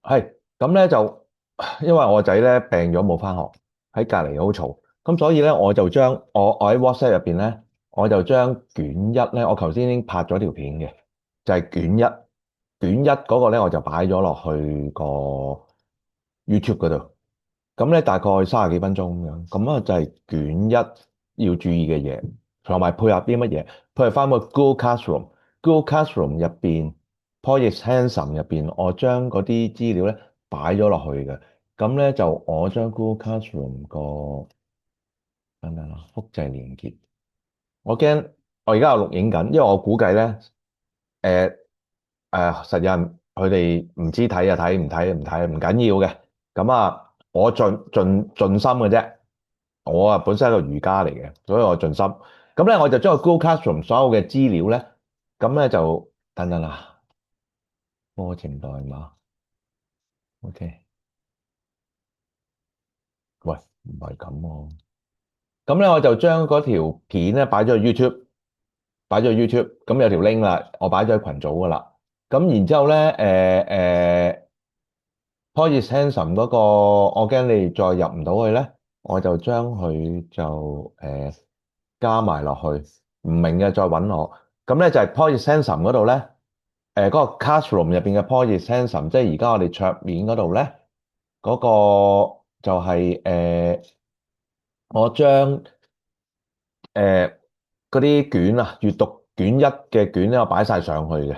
係咁咧就，因為我仔咧病咗冇翻學，喺隔離好嘈，咁所以咧我就將我喺 WhatsApp 入邊咧，我就將卷一咧，我頭先已經拍咗條片嘅，就係卷一嗰個咧，我就擺咗落去個 YouTube 嗰度。咁咧大概30幾分鐘咁樣，咁啊就係卷一要注意嘅嘢，同埋配合啲乜嘢？配合翻個 Google Classroom，Google Classroom 入邊，Project Handsome 入邊，我將嗰啲資料咧擺咗落去嘅。咁咧就我將 Google Classroom 個等等啦，複製連結。我驚我而家有錄影緊，因為我估計咧，誒實有人佢哋唔知睇就睇，唔睇唔睇，唔緊要嘅。咁啊，我盡心嘅啫。我啊本身係一個瑜伽嚟嘅，所以我盡心。咁咧我就將個 Google Classroom 所有嘅資料咧，咁咧就等等啦，課程代碼，OK，喂，唔係咁喎。咁咧我就將嗰條片咧擺咗去 YouTube，擺咗去 YouTube，咁有條 link 啦，我擺咗喺群組噶啦。咁然之後咧，Project Handsome 嗰個，我驚你哋再入唔到去咧，我就將佢就加埋落去，唔明嘅再揾我。咁咧就係 Project Handsome 嗰度咧，嗰個 Classroom 入邊嘅 Project Handsome，即係而家我哋桌面嗰度咧，嗰個就係我將嗰啲卷啊，閱讀卷一嘅卷咧，我擺晒上去嘅。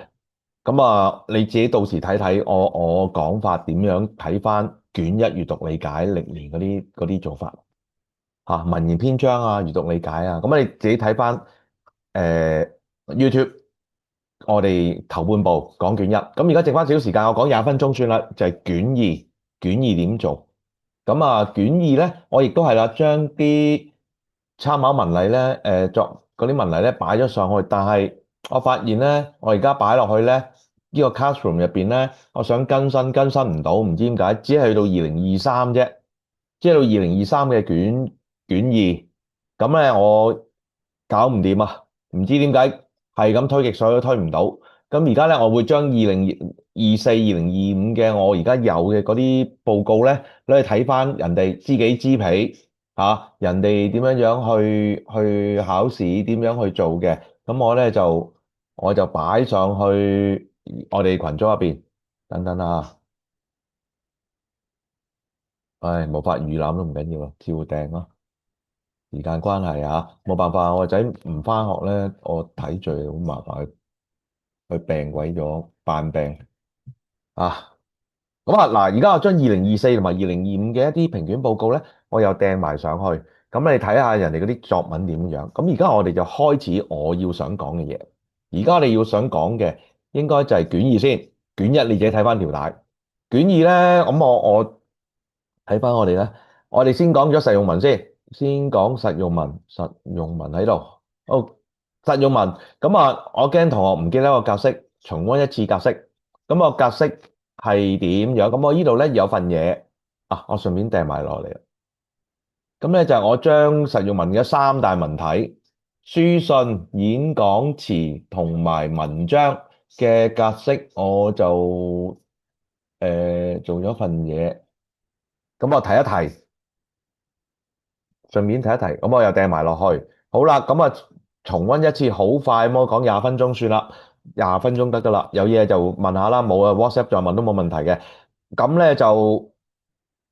咁啊，你自己到時睇睇我講法點樣睇翻卷一閱讀理解歷年嗰啲做法嚇，文言篇章啊，閱讀理解啊，咁你自己睇翻YouTube，我哋頭半部講卷一，咁而家剩翻少少時間，我講20分鐘算啦，就係卷二點做。咁啊，卷二咧，我亦都係啦，將啲參考文例咧，作嗰啲文例咧擺咗上去，但係我發現咧，我而家擺落去咧，呢個 Classroom 入邊咧，我想更新唔到，唔知點解，只係去到2023啫，即係到2023嘅卷二，咁咧我搞唔掂啊，唔知點解係咁推極所都推唔到，咁而家咧我會將2024、2025嘅我而家有嘅嗰啲報告咧，攞去睇翻人哋知己知彼嚇，人哋點樣樣去考試，點樣去做嘅，咁我咧就擺上去我哋群組入邊，等等啊，唉，無法預覽都唔緊要啊，照訂咯。時間關係啊，冇辦法，我個仔唔翻學咧，我睇罪好麻煩，佢病鬼咗，扮病啊！咁啊，嗱，而家我將2024同埋2025嘅一啲評卷報告咧，我又掟埋上去，咁你睇下人哋嗰啲作文點樣。咁而家我哋就開始我要想講嘅嘢。而家你要想講嘅應該就係卷二先，卷一你自己睇翻條帶。卷二咧，咁我睇翻我哋咧，我哋先講咗實用文先，先講實用文，實用文喺度。好，實用文，咁啊，我驚同學唔記得個格式，重溫一次格式。咁個格式係點樣？咁我呢度咧有份嘢啊，我順便掟埋落嚟。咁咧就係我將實用文嘅三大文體：書信、演講詞同埋文章嘅格式，我就做咗份嘢。咁我提一提。順便提一提，咁我又掟埋落去。好啦，咁啊重溫一次，好快，咁我講20分鐘算啦，20分鐘得噶啦。有嘢就問下啦，冇啊 WhatsApp 再問都冇問題嘅。咁咧就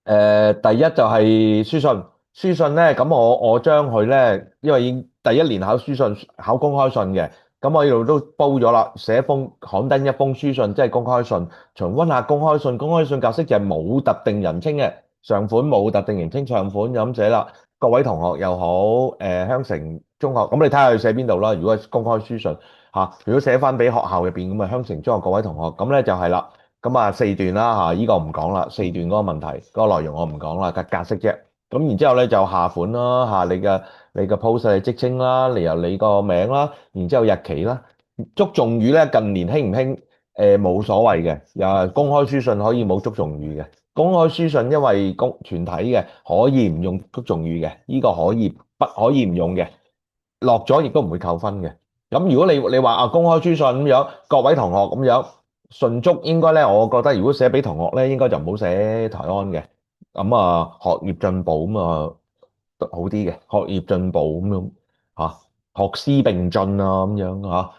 第一就係書信，書信咧咁我將佢咧，因為已經第一年考書信考公開信嘅，咁我呢度都煲咗啦，寫刊登一封書信，即係公開信，重溫下公開信，公開信格式就係冇特定人稱嘅，上款冇特定人稱，上款就咁寫啦。各位同學又好，香城中學，咁你睇下佢寫邊度啦。如果係公開書信嚇，如果寫翻俾學校入邊咁啊，香城中學各位同學，咁咧就係啦。咁啊四段啦嚇，依個唔講啦，四段嗰個問題嗰個內容我唔講啦，格式啫。咁然之後咧就下款啦嚇，你嘅 post 係職稱啦，由你個名啦，然之後日期啦。祝頌語咧近年興唔興？冇所謂嘅，又係公開書信可以冇祝頌語嘅。公開書信因為全體嘅可以唔用祝頌語嘅，呢個可以不可以唔用嘅，落咗亦都唔會扣分嘅。咁如果你話啊公開書信咁樣，各位同學咁樣順足應該咧，我覺得如果寫俾同學咧，應該就唔好寫台安嘅。咁啊，學業進步咁啊，好啲嘅。學業進步咁樣嚇，學思並進啊咁樣嚇，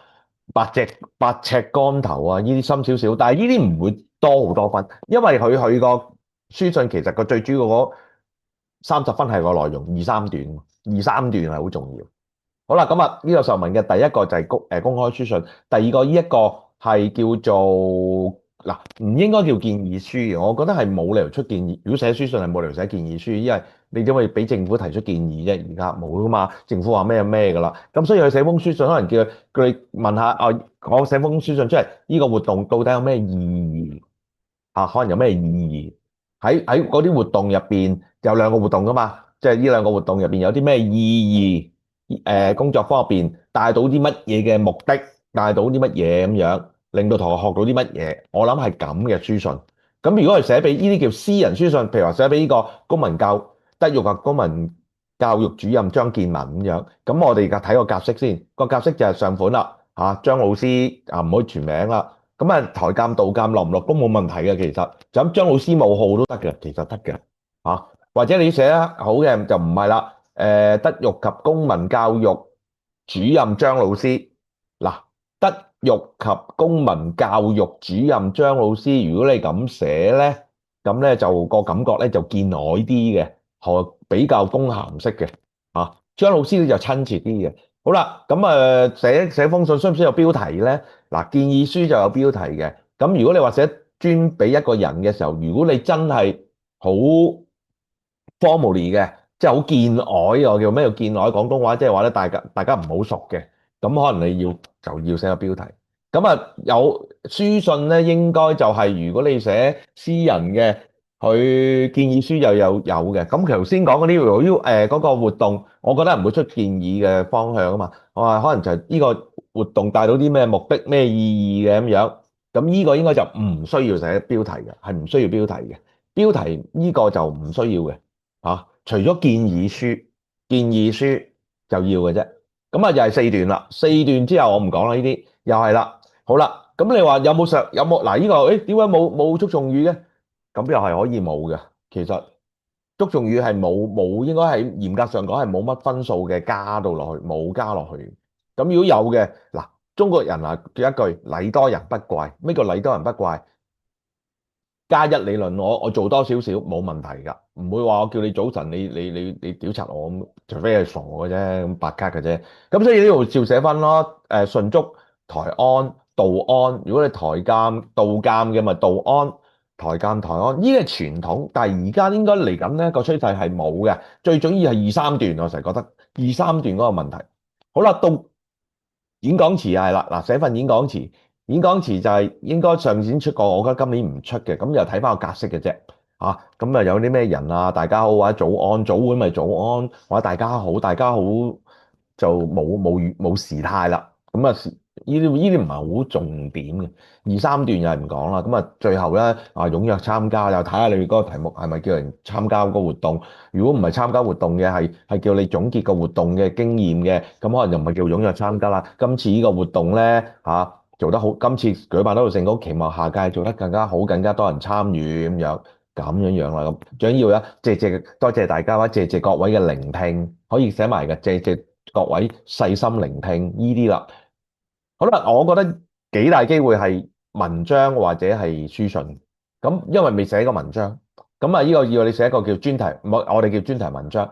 百尺竿頭啊，呢啲深少少，但係呢啲唔會多好多分，因為佢個書信其實個最主要嗰30分係個內容，二三段係好重要。好啦，咁啊，呢個受文嘅第一個就係公開書信，第二個呢一個係叫做嗱，唔應該叫建議書嘅，我覺得係冇理由出建議。如果寫書信係冇理由寫建議書，因為你點會俾政府提出建議啫？而家冇噶嘛，政府話咩咩噶啦，咁所以佢寫封書信，可能叫你問下啊，我寫封書信出嚟，呢個活動到底有咩意義？啊，可能有咩意義？喺嗰啲活動入邊有兩個活動噶嘛，即係呢兩個活動入邊有啲咩意義？工作坊入邊帶到啲乜嘢嘅目的，帶到啲乜嘢咁樣，令到同學學到啲乜嘢？我諗係咁嘅書信。咁如果係寫俾呢啲叫私人書信，譬如話寫俾呢個德育及公民教育主任張建文咁樣，咁我哋而家睇個格式先，個格式就係上款啦，嚇張老師啊，唔可以全名啦。咁啊，台監、道監落唔落都冇問題嘅，其實就咁張老師冒號都得嘅，其實得嘅嚇。或者你寫得好嘅就唔係啦，德育及公民教育主任張老師嗱，德育及公民教育主任張老師，如果你咁寫咧，咁咧就個感覺咧就見外啲嘅，係比較公函式嘅嚇。張老師咧就親切啲嘅。好啦，咁寫封信需唔需要有標題咧？嗱，建議書就有標題嘅。咁如果你話寫專俾一個人嘅時候，如果你真係好 formally 嘅，即係好見外，我叫咩叫見外？廣東話即係話咧，大家唔好熟嘅，咁可能你就要寫個標題。咁啊，有書信咧，應該就係如果你寫私人嘅，佢建議書就有嘅。咁頭先講嗰啲嗰個活動，我覺得唔會出建議嘅方向啊嘛。我話可能就係呢個活動帶到啲咩目的、咩意義嘅咁樣。咁呢個應該就唔需要寫標題嘅，係唔需要標題嘅。標題呢個就唔需要嘅。除咗建議書就要嘅啫。咁啊，又係4段啦。4段之後我唔講啦，呢啲又係啦。好啦，咁你話有冇嗱？呢個誒點解冇促從語嘅？咁又係可以冇嘅。其實促從語係冇，應該係嚴格上講係冇乜分數嘅，加到落去冇加落去。咁如果有嘅嗱，中國人啊叫一句禮多人不怪。咩叫禮多人不怪？加一理論我做多少少冇問題㗎，唔會話我叫你早晨你屌柒我咁，除非係傻嘅啫，咁白卡嘅啫。咁所以呢度照寫翻咯。順足、台安、道安，如果你台監、道監嘅咪道安、台監、台安，呢啲係傳統，但係而家應該嚟緊咧個趨勢係冇嘅，最重要係二三段，我成日覺得二三段嗰個問題。好啦，到演講詞係啦，嗱寫份演講詞。演講詞就係應該上年出過，我覺得今年唔出嘅，咁又睇翻個格式嘅啫。咁啊有啲咩人啊，大家好或者早安，早會咪早安，或者大家好，大家好就冇時態啦。咁啊呢啲唔係好重點嘅，二三段又係唔講啦。咁啊最後咧踴躍參加，又睇下你嗰個題目係咪叫人參加嗰個活動。如果唔係參加活動嘅，係叫你總結個活動嘅經驗嘅，咁可能就唔係叫踴躍參加啦。今次呢個活動咧做得好，今次舉辦得好成功，期望下屆做得更加好，更加多人參與咁樣啦。咁最緊要咧，多謝大家，或者謝謝各位嘅聆聽，可以寫埋嘅，謝謝各位細心聆聽呢啲啦。好啦，我覺得幾大機會係文章或者係書信，咁因為未寫過文章，咁啊呢個要你寫一個叫專題，我哋叫專題文章，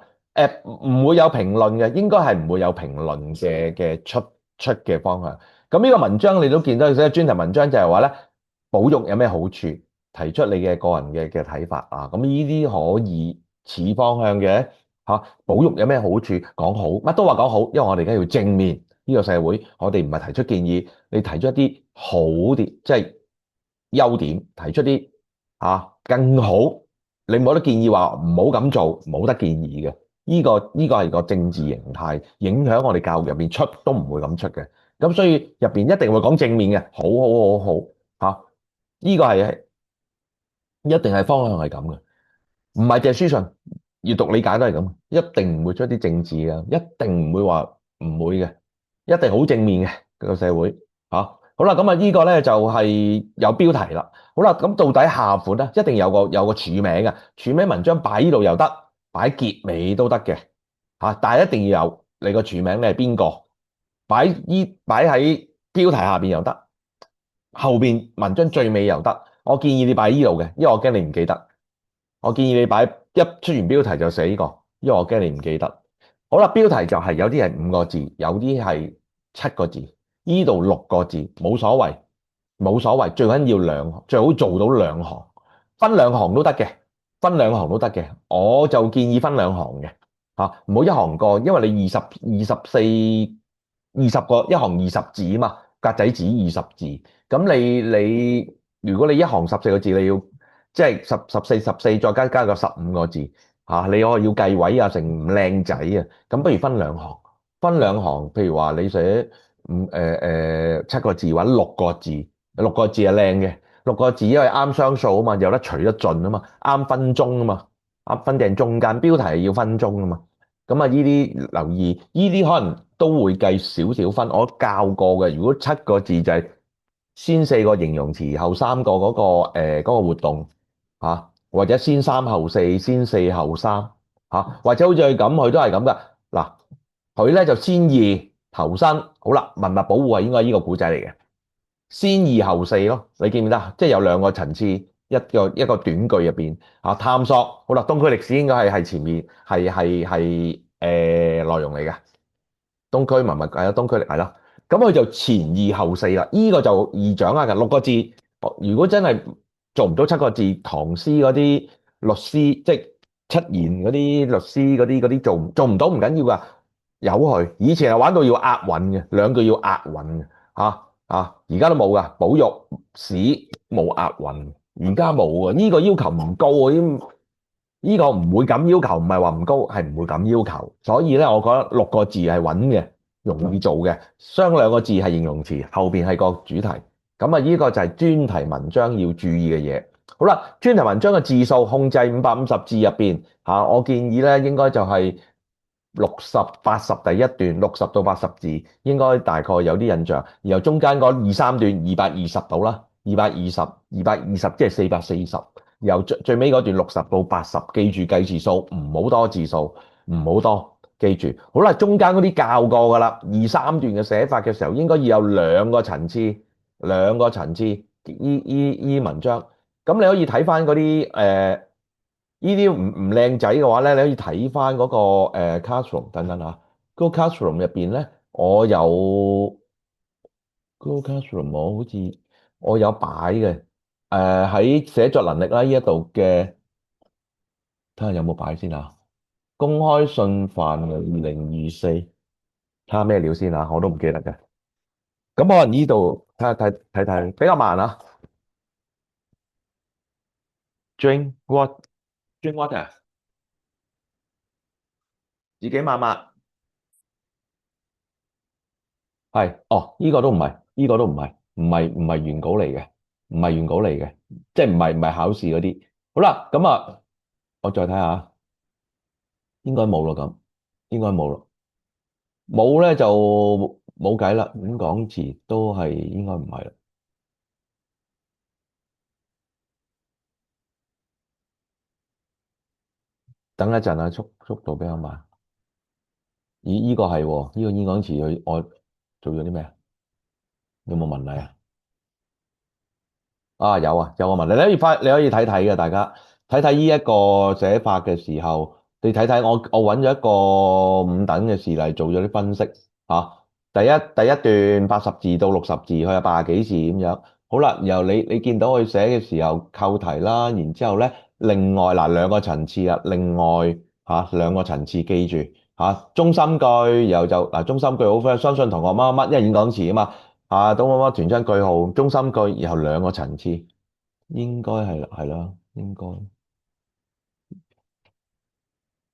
唔會有評論嘅，應該係唔會有評論嘅出嘅方向。咁呢個文章你都見到，寫專題文章就係話咧，保育有咩好處，提出你嘅個人嘅睇法啊，咁呢啲可以似方向嘅保育有咩好處，講好，乜都話講好，因為我哋而家要正面。呢個社會，我哋唔係提出建議，你提出一啲好啲，即係優點，提出啲更好。你冇得建議話唔好咁做，冇得建議嘅。呢個係個政治形態，影響我哋教育入邊出都唔會咁出嘅。咁所以入邊一定會講正面嘅，好好好好嚇。呢個係一定係方向係咁嘅，唔係淨係書信閱讀理解都係咁，一定唔會出啲政治嘅，一定唔會話唔會嘅。一定好正面嘅個社會嚇。好好啦，咁啊呢個咧就係有標題啦。好啦，咁到底下款咧一定有個署名嘅，署名文章擺呢度又得，擺結尾都得嘅嚇，但係一定要有你個署名你係邊個，擺喺標題下邊又得，後邊文章最尾又得。我建議你擺呢度嘅，因為我驚你唔記得。我建議你擺一出完標題就寫呢個，因為我驚你唔記得。好啦，標題就係有啲係5個字，有啲係7個字，呢度6個字冇所謂，冇所謂，最緊要最好做到兩行，分兩行都得嘅，分兩行都得嘅。我就建議分兩行嘅嚇，唔好一行過，因為你20個一行20字啊嘛，格仔紙20字，咁如果你一行14個字，你要即係十四再加個15個字嚇，你我要計位啊，成唔靚仔啊，咁不如分兩行，分兩行，譬如話你寫7個字或者六個字，六個字係靚嘅，六個字因為啱雙數啊嘛，有得除得盡啊嘛，啱分鐘啊嘛，啱分定中間標題係要分鐘啊嘛，咁啊呢啲留意，呢啲可能都會計少少分，我教過嘅，如果7個字就係先4個形容詞，後3個嗰個活動。或者先三後四，先四後三，或者好似佢咁，佢都係咁噶。嗱，佢咧就先易後新，好啦，文物保護係應該呢個古仔嚟嘅，先易後四咯，你記唔記得？即係有2個層次，一個短句入邊探索，好啦，東區歷史應該係前面係內容嚟嘅。東區文物係啦，東區係啦，咁佢就前二後四啦，呢個就易掌握嘅六個字。如果真係做唔到7個字，唐詩嗰啲律師，即係七言嗰啲律師嗰啲做唔到唔緊要噶，由佢。以前係玩到要押韻嘅，2句要押韻嘅，而家都冇噶，保育史冇押韻，而家冇啊，呢個要求唔高啊，呢個唔會咁要求，唔係話唔高，係唔會咁要求。所以咧，我覺得6個字係穩嘅，容易做嘅。雙2個字係形容詞，後邊係個主題。咁啊，呢個就係專題文章要注意嘅嘢。好啦，專題文章嘅字數控制550字入邊嚇，我建議咧應該就係60、80第一段60到80字，應該大概有啲印象。然後中間嗰2、3段220到啦，220即係440。由最尾嗰段60到80，記住計字數，唔好多字數，唔好多，記住。好啦，中間嗰啲教過噶啦，2、3段嘅寫法嘅時候，應該要有兩個層次依文章。咁你可以睇翻嗰啲呢啲唔靚仔嘅話咧，你可以睇翻嗰個classroom 等等嚇。嗰個 classroom 入邊咧，嗰個 classroom 我好似有擺嘅。喺寫作能力啦，呢一度嘅睇下有冇擺先啊。公開信範2024，睇下咩料先啊，我都唔記得嘅。咁可能呢度睇下睇比較慢啊。Drink what? Drink water，自己慢慢係哦。呢個都唔係，呢個都唔係，唔係原稿嚟嘅，唔係原稿嚟嘅，即係唔係考試嗰啲。好啦，咁啊，我再睇下，應該冇咯咁，應該冇咯。冇咧就冇計啦，咁講詞都係應該唔係啦。等一陣啊，速度比較慢。咦，呢個係喎，呢個演講詞我做咗啲咩啊？有冇問題啊？有啊，有個問題，你可以睇睇嘅，大家睇睇呢一個寫法嘅時候，你睇睇我揾咗一個5等嘅事例做咗啲分析嚇。第一段80字到60字，佢有80幾字咁樣。好啦，然後你見到佢寫嘅時候扣題啦，然之後咧，另外嗱兩個層次啊，另外兩個層次記住中心句，然後就中心句好 friend，相信同學乜乜乜，因為演講詞啊嘛。到乜乜團章句號中心句，然後兩個層次，應該係啦，係啦，應該。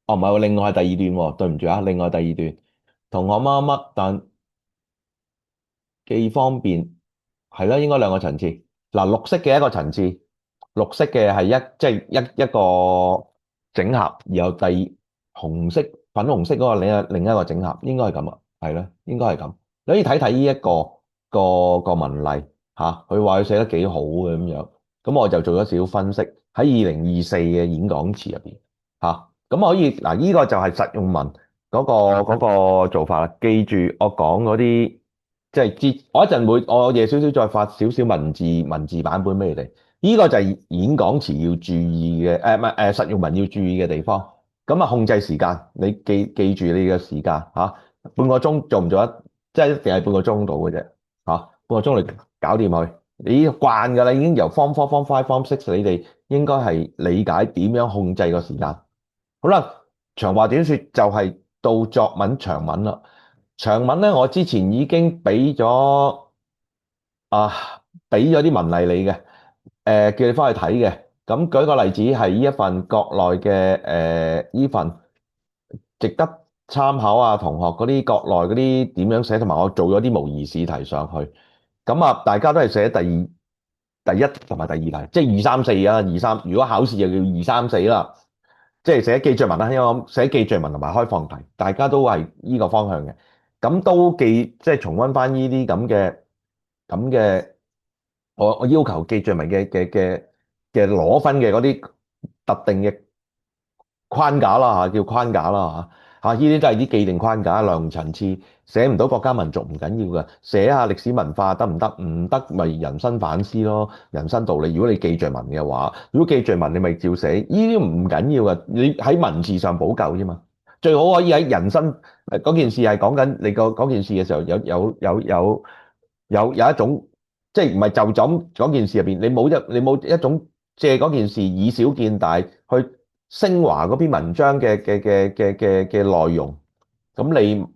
哦，唔係喎，另外係第二段喎，對唔住啊，另外第二段，同學乜乜乜，但既方便，係啦，應該兩個層次。嗱，綠色嘅一個層次，綠色嘅係即係一個整合，然後紅色、粉紅色嗰個另一個整合，應該係咁啊，係啦，應該係咁。你可以睇睇呢一個。個文例嚇，佢話佢寫得幾好嘅咁樣，咁我就做咗少少分析喺2024嘅演講詞入邊嚇，咁可以嗱，呢個就係實用文嗰個做法啦。記住我講嗰啲，即係我一陣會我夜少少再發少少文字版本俾你哋。呢個就係演講詞要注意嘅，唔係實用文要注意嘅地方。咁啊，控制時間，你記住你嘅時間嚇，半個鐘做唔做得？即係一定係半個鐘到嘅啫嚇，半個鐘嚟搞掂佢。你慣㗎啦，已經由 Form 4、Form 5、Form 6，你哋應該係理解點樣控制個時間。好啦，長話短説就係到作文長文啦。長文咧，我之前已經啊，俾咗啲文例你嘅，叫你翻去睇嘅。咁舉個例子係呢一份國內嘅呢份值得參考啊，同學嗰啲國內嗰啲點樣寫，同埋我做咗啲模擬試題上去。咁啊，大家都係寫第一同埋第二題，即係二三四啊，二三。如果考試就叫二三四啦，即係寫記敘文啦，因為我寫記敘文同埋開放題，大家都係呢個方向嘅。咁都即係重溫翻呢啲咁嘅，我要求記敘文嘅攞分嘅嗰啲特定嘅框架啦嚇，叫框架啦嚇，呢啲都係啲既定框架，量層次。寫唔到國家民族唔緊要嘅，寫下歷史文化得唔得？唔得咪人生反思咯，人生道理。如果你記敘文嘅話，如果記敘文你咪照寫，呢啲唔緊要嘅，你喺文字上補救啫嘛。最好可以喺人生嗰件事係講緊你個嗰件事嘅時候，有一種即係唔係就咁嗰件事入邊，你冇一種借嗰件事以小見大去升華嗰篇文章嘅內容，咁你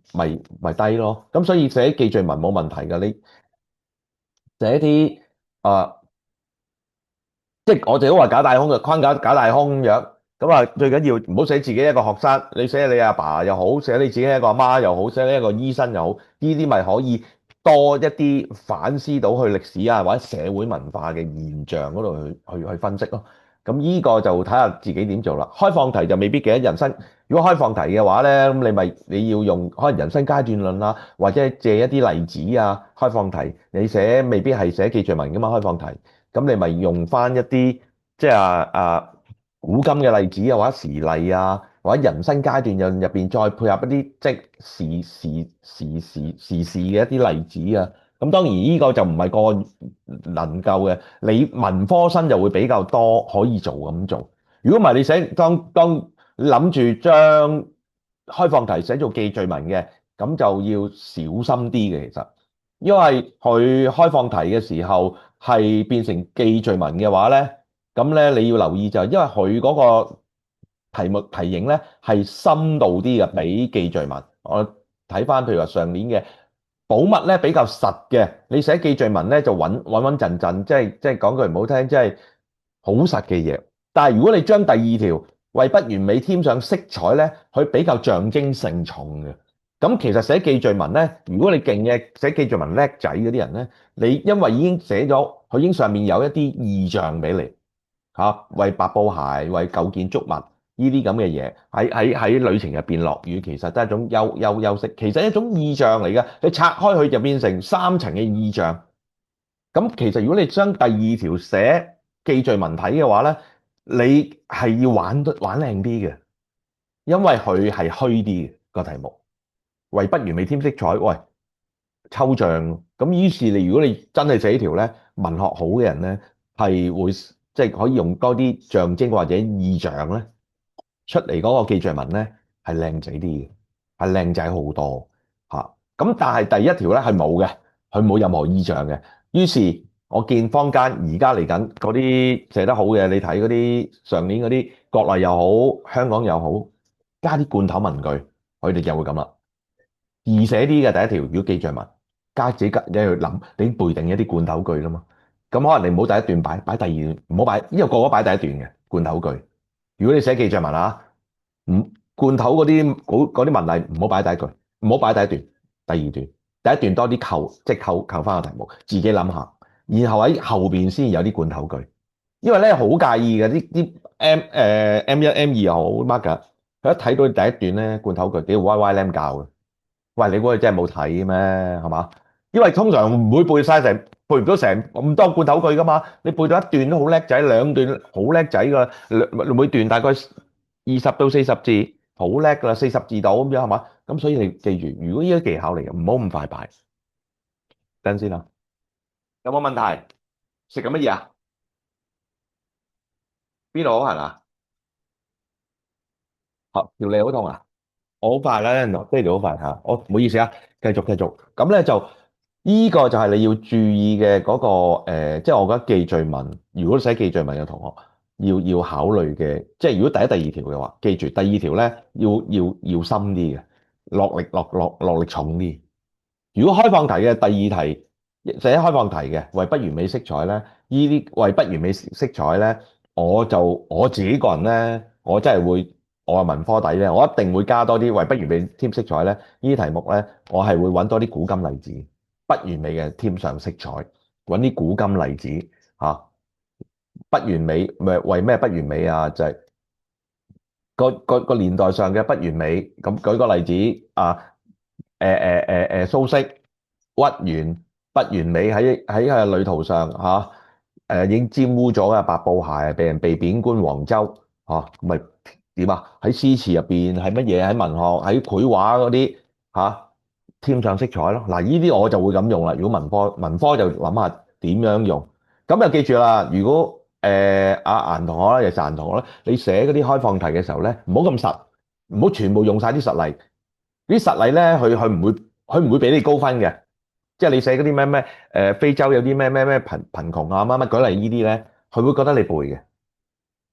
咪低咯。咁所以寫記敘文冇問題㗎，你寫啲啊。即係我哋都話假大空嘅框架假大空咁樣，咁啊最緊要唔好寫自己一個學生，你寫你阿爸又好，寫你自己一個阿媽又好，寫你一個醫生又好，呢啲咪可以多一啲反思到去歷史啊或者社會文化嘅現象嗰度去分析咯。咁呢個就睇下自己點做啦。開放題就未必記得人生。如果開放題嘅話咧，咁你要用可能人生階段論啦，或者借一啲例子啊。開放題你寫未必係寫記敘文噶嘛，開放題。咁你咪用翻一啲即係古今嘅例子啊，或者時例啊，或者人生階段入邊再配合一啲即係時事嘅一啲例子啊。咁當然呢個就唔係個個能夠嘅，你文科生就會比較多可以做咁做。如果唔係你寫當你諗住將開放題寫做記敘文嘅，咁就要小心啲嘅其實。因為佢開放題嘅時候係變成記敘文嘅話咧，咁咧你要留意就係因為佢嗰個題型咧係深度啲嘅，比記敘文。我睇翻譬如話上年嘅保密咧比較實嘅，你寫記敘文咧就穩陣陣，即係講句唔好聽，即係好實嘅嘢。但係如果你將第二條為不完美添上色彩咧，佢比較象徵性重嘅。咁其實寫記敘文咧，如果你勁嘅寫記敘文叻仔嗰啲人咧，你因為已經寫咗，佢已經上面有一啲意象俾你嚇，為白布鞋、為舊建築物呢啲咁嘅嘢，喺旅程入邊落雨，其實都係一種休息，其實係一種意象嚟嘅。你拆開佢就變成三層嘅意象。咁其實如果你將第二條寫記敘文體嘅話咧，你係要玩靚啲嘅，因為佢係虛啲嘅個題目。為不完美添色彩，喂，抽象咁。於是如果你真係寫條咧文學好嘅人咧，係會即係可以用多啲象徵或者意象咧出嚟嗰個記敘文咧係靚仔啲嘅，係靚仔好多嚇。咁但係第一條咧係冇嘅，佢冇任何意象嘅。於是我見坊間而家嚟緊嗰啲寫得好嘅，你睇嗰啲上年嗰啲國內又好，香港又好，加啲罐頭文句，佢哋就會咁啦。易寫啲嘅第一條，如果記敘文，自己你去諗，你已經背定一啲罐頭句啦嘛。咁可能你唔好第一段擺第二段，唔好擺，因為個個擺第一段嘅罐頭句。如果你寫記敘文啊，罐頭嗰啲文例唔好擺第一句，唔好擺第一段，第二段，第一段多啲扣，即係扣翻個題目，自己諗下，然後喺後邊先有啲罐頭句。因為咧好介意嘅啲 M1 M2又好乜噶，佢一睇到第一段咧罐頭句，屌歪歪 lam 教嘅。喂，你估佢真係冇睇咩？係嘛？因為通常唔會背晒成，背唔到成咁多罐頭句噶嘛。你背到一段都好叻仔，兩段好叻仔噶，每段大概20到40字，好叻噶啦，40字到咁樣係嘛？咁所以你記住，如果呢啲技巧嚟嘅，唔好咁快擺。等陣先啦，有冇問題？食緊乜嘢啊？邊度好痕啊？好，條脷好痛啊？我好快啦，爹哋好快嚇，我唔好意思啊，繼續繼續。咁咧就依個就係你要注意嘅嗰個即係我覺得記敘文，如果寫記敘文嘅同學要考慮嘅，即係如果第一、第二條嘅話，記住第二條咧要深啲嘅，落力重啲。如果開放題嘅第二題寫開放題嘅為不完美色彩咧，依啲為不完美色彩咧，我自己個人咧，我真係會我係文科底咧，我一定會加多啲為不完美添色彩咧。呢啲題目咧，我係會揾多啲古今例子，不完美嘅添上色彩，揾啲古今例子嚇。不完美咪為咩不完美啊？就係個年代上嘅不完美。咁舉個例子啊，蘇軾屈原不完美喺旅途上嚇，已經沾污咗嘅白布鞋，被人被貶官黃州嚇，咁咪點啊？喺詩詞入邊係乜嘢？喺文學喺繪畫嗰啲嚇添上色彩咯。嗱，呢啲我就會咁用啦。如果文科就諗下點樣用。咁就記住啦。如果阿顏同學咧，又是顏同學咧，你寫嗰啲開放題嘅時候咧，唔好咁實，唔好全部用晒啲實例。啲實例咧，佢唔會俾你高分嘅。即係你寫嗰啲咩非洲有啲咩貧窮啊乜乜舉例呢啲咧，佢會覺得你背嘅。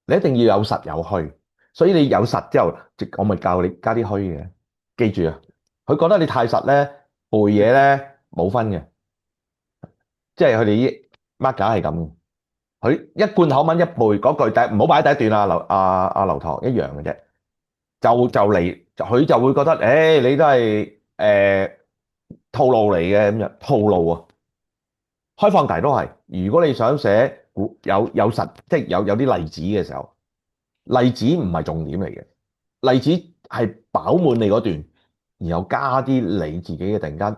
你一定要有實有虛，所以你有實之後，我咪教你加啲虛嘅。記住啊，佢覺得你太實咧，背嘢咧冇分嘅。即係佢哋啲 mark 架係咁。佢一貫口文一背嗰句唔好擺第一段啊，劉唐一樣嘅啫。就嚟，佢就會覺得，你都係套路嚟嘅咁樣，套路啊！開放題都係，如果你想寫有實，即係有啲例子嘅時候，例子唔係重點嚟嘅，例子係飽滿你嗰段，然後加啲你自己嘅突然間，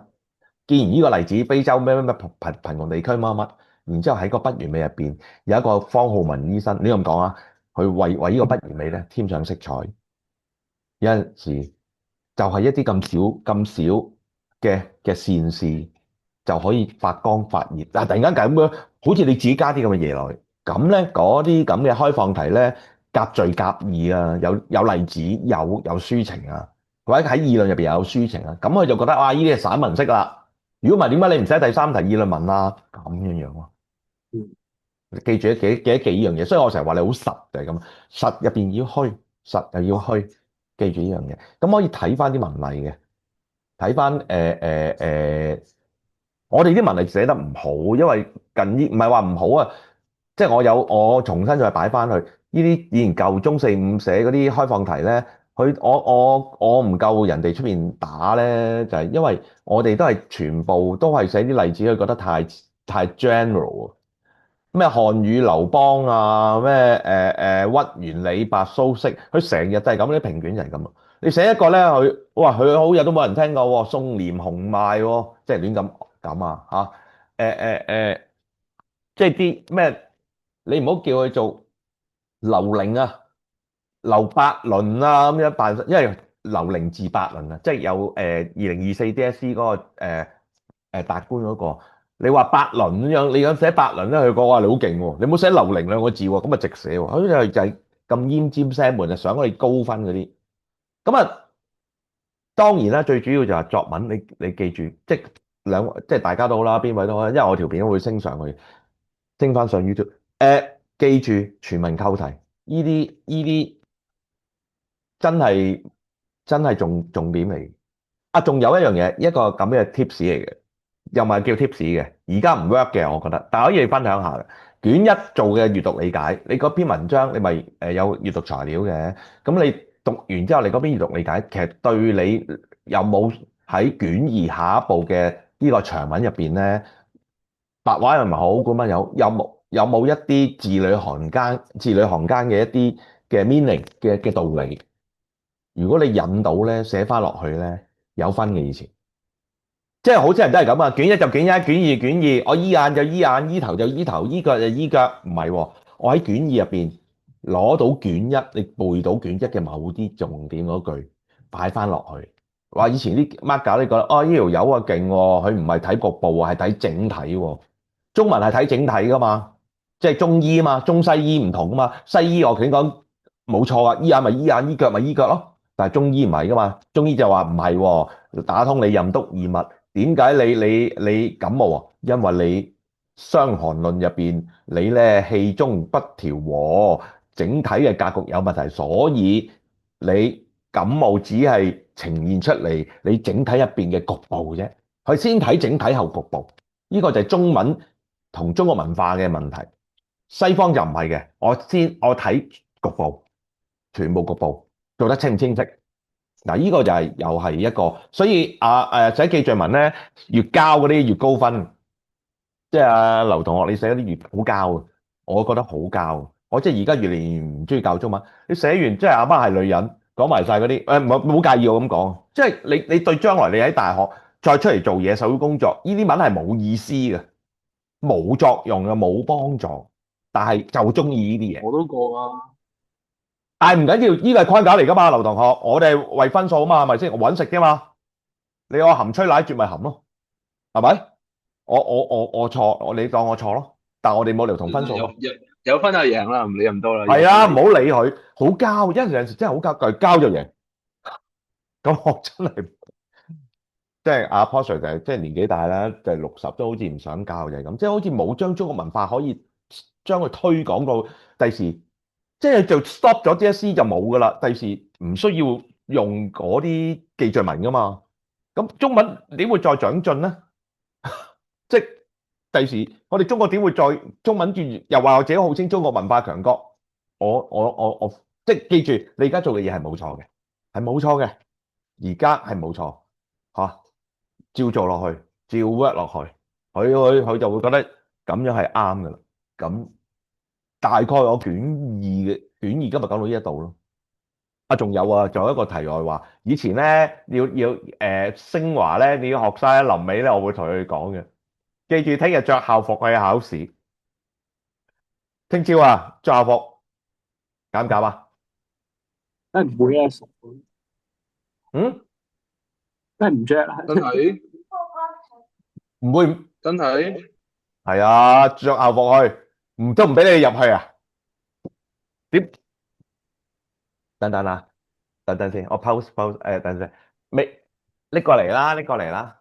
既然呢個例子非洲咩貧窮地區乜乜，然之後喺個不完美入邊有一個方浩文醫生，你咁講啊，佢為呢個不完美咧添上色彩。有陣時就係一啲咁少嘅善事就可以發光發熱。但係突然間咁樣，好似你自己加啲咁嘅嘢落去，咁咧嗰啲咁嘅開放題咧，夾敘夾議啊，有例子，有抒情啊，或者喺議論入邊有抒情啊，咁佢就覺得哇，呢啲係散文式啦。如果唔係點解你唔寫第三題議論文啊？咁樣樣咯。記住記呢樣嘢，所以我成日話你好實就係咁，實入邊要虛，實又要虛，記住呢樣嘢。咁可以睇翻啲文例嘅，睇翻我哋啲文例寫得唔好，因為近呢唔係話唔好啊，即係我重新再擺翻去呢啲以前舊中四五寫嗰啲開放題咧，我唔夠人哋出面打咧，就係因為我哋都係全部都係寫啲例子，佢覺得太 general 啊。咩漢語劉邦啊，咩屈原李白蘇軾，佢成日都係咁，啲評卷就係咁啊。你寫一個咧，佢好日都冇人聽過喎，宋濂洪邁喎，即係亂咁啊嚇。即係啲咩？你唔好叫佢做劉伶啊、劉伯倫啊咁樣辦，因為劉伶字伯倫啊，即係有2024 DSE 嗰個達官嗰個。你話伯倫咁樣，你咁寫伯倫咧，佢講話你好勁喎，你冇寫劉伶兩個字喎，咁啊直寫喎，好似就係咁奄尖聲門啊，想我哋高分嗰啲。咁啊，當然啦，最主要就係作文，你記住，即係大家都好啦，邊位都好啦，因為我條片都會升上去，升翻上 YouTube。記住全文扣題，呢啲真係重點嚟。啊，仲有一樣嘢，一個咁嘅 tips 嚟嘅，又唔係叫 tips 嘅，而家唔 work 嘅，我覺得，但係可以分享下嘅。卷一做嘅閱讀理解，你嗰篇文章你咪有閱讀材料嘅，咁你讀完之後，你嗰篇閱讀理解，其實對你有冇喺卷二下一步嘅呢個長文入邊咧，白話又唔係好古文有冇一啲字裏行間嘅一啲嘅 meaning 嘅道理？如果你引到咧，寫翻落去咧，有分嘅以前。即係好多人都係咁啊，卷一就卷一，卷二卷二，我依眼就依眼，依頭就依頭，依腳就依腳，唔係喎，我喺卷二入邊攞到卷一，你背到卷一嘅某啲重點嗰句擺翻落去。話以前啲 mark 架你覺得哦呢條友啊勁喎，佢唔係睇局部啊，係睇整體喎。中文係睇整體噶嘛，即係中醫啊嘛，中西醫唔同啊嘛。西醫我頭先講冇錯啊，醫眼咪醫眼，醫腳咪醫腳咯。但係中醫唔係噶嘛，中醫就話唔係喎，打通你任督二脈。點解你感冒啊？因為你《傷寒論》入邊你咧氣中不調和，整體嘅格局有問題，所以你感冒只係呈現出嚟你整體入邊嘅局部啫。佢先睇整體後局部，呢個就係中文同中國文化嘅問題。西方就唔係嘅，我睇局部，全部局部做得清唔清晰？嗱，呢個就係又係一個，所以寫記敘文咧，越交嗰啲越高分。即係劉同學，你寫嗰啲越好交啊，我覺得好交。我即係而家越嚟越唔中意教中文。你寫完即係阿媽係女人，講埋晒嗰啲，唔好介意我咁講。即係你對將來你喺大學再出嚟做嘢、社會工作，呢啲文係冇意思嘅，冇作用嘅，冇幫助。但係就中意呢啲嘢。我都過啊。但係唔緊要，呢個係框架嚟㗎嘛，劉同學。我哋係為分數啊嘛，係咪先？我揾食啫嘛。你話含吹奶絕咪含咯，係咪？我錯，你當我錯咯。但係我哋冇理由同分數嘛。有分就贏啦，唔理咁多啦。係啊，唔好理佢，好交，因為有陣時真係好交，交就贏。咁我真係即係阿 Paul Sir 就係即係年紀大啦，就係60都好似唔想教就係咁，即係好似冇將中國文化可以將佢推廣到第時，即係就 stop 咗 DSE 就冇噶啦，第時唔需要用嗰啲記敘文噶嘛。咁中文點會再長進咧？即係第時我哋中國點會再中文轉，又話我自己號稱中國文化強國？我即係記住，你而家做嘅嘢係冇錯嘅，係冇錯嘅，而家係冇錯嚇。照做落去，照 work 落去，佢就會覺得咁樣係啱噶啦。咁大概我卷二今日講到呢一度咯。啊，仲有啊，仲有一個題外話。以前咧要升華咧，你要學生喺臨尾咧，我會同佢講嘅。記住聽日着校服去考試。聽朝啊，着校服減唔減啊？梗係唔會啊，嗯，梗係唔着啦。真係唔會，真係係啊，着校服去，都唔俾你入去啊？點？等等啊！等等先，我 pause 等陣，未拎過嚟啦，拎過嚟啦，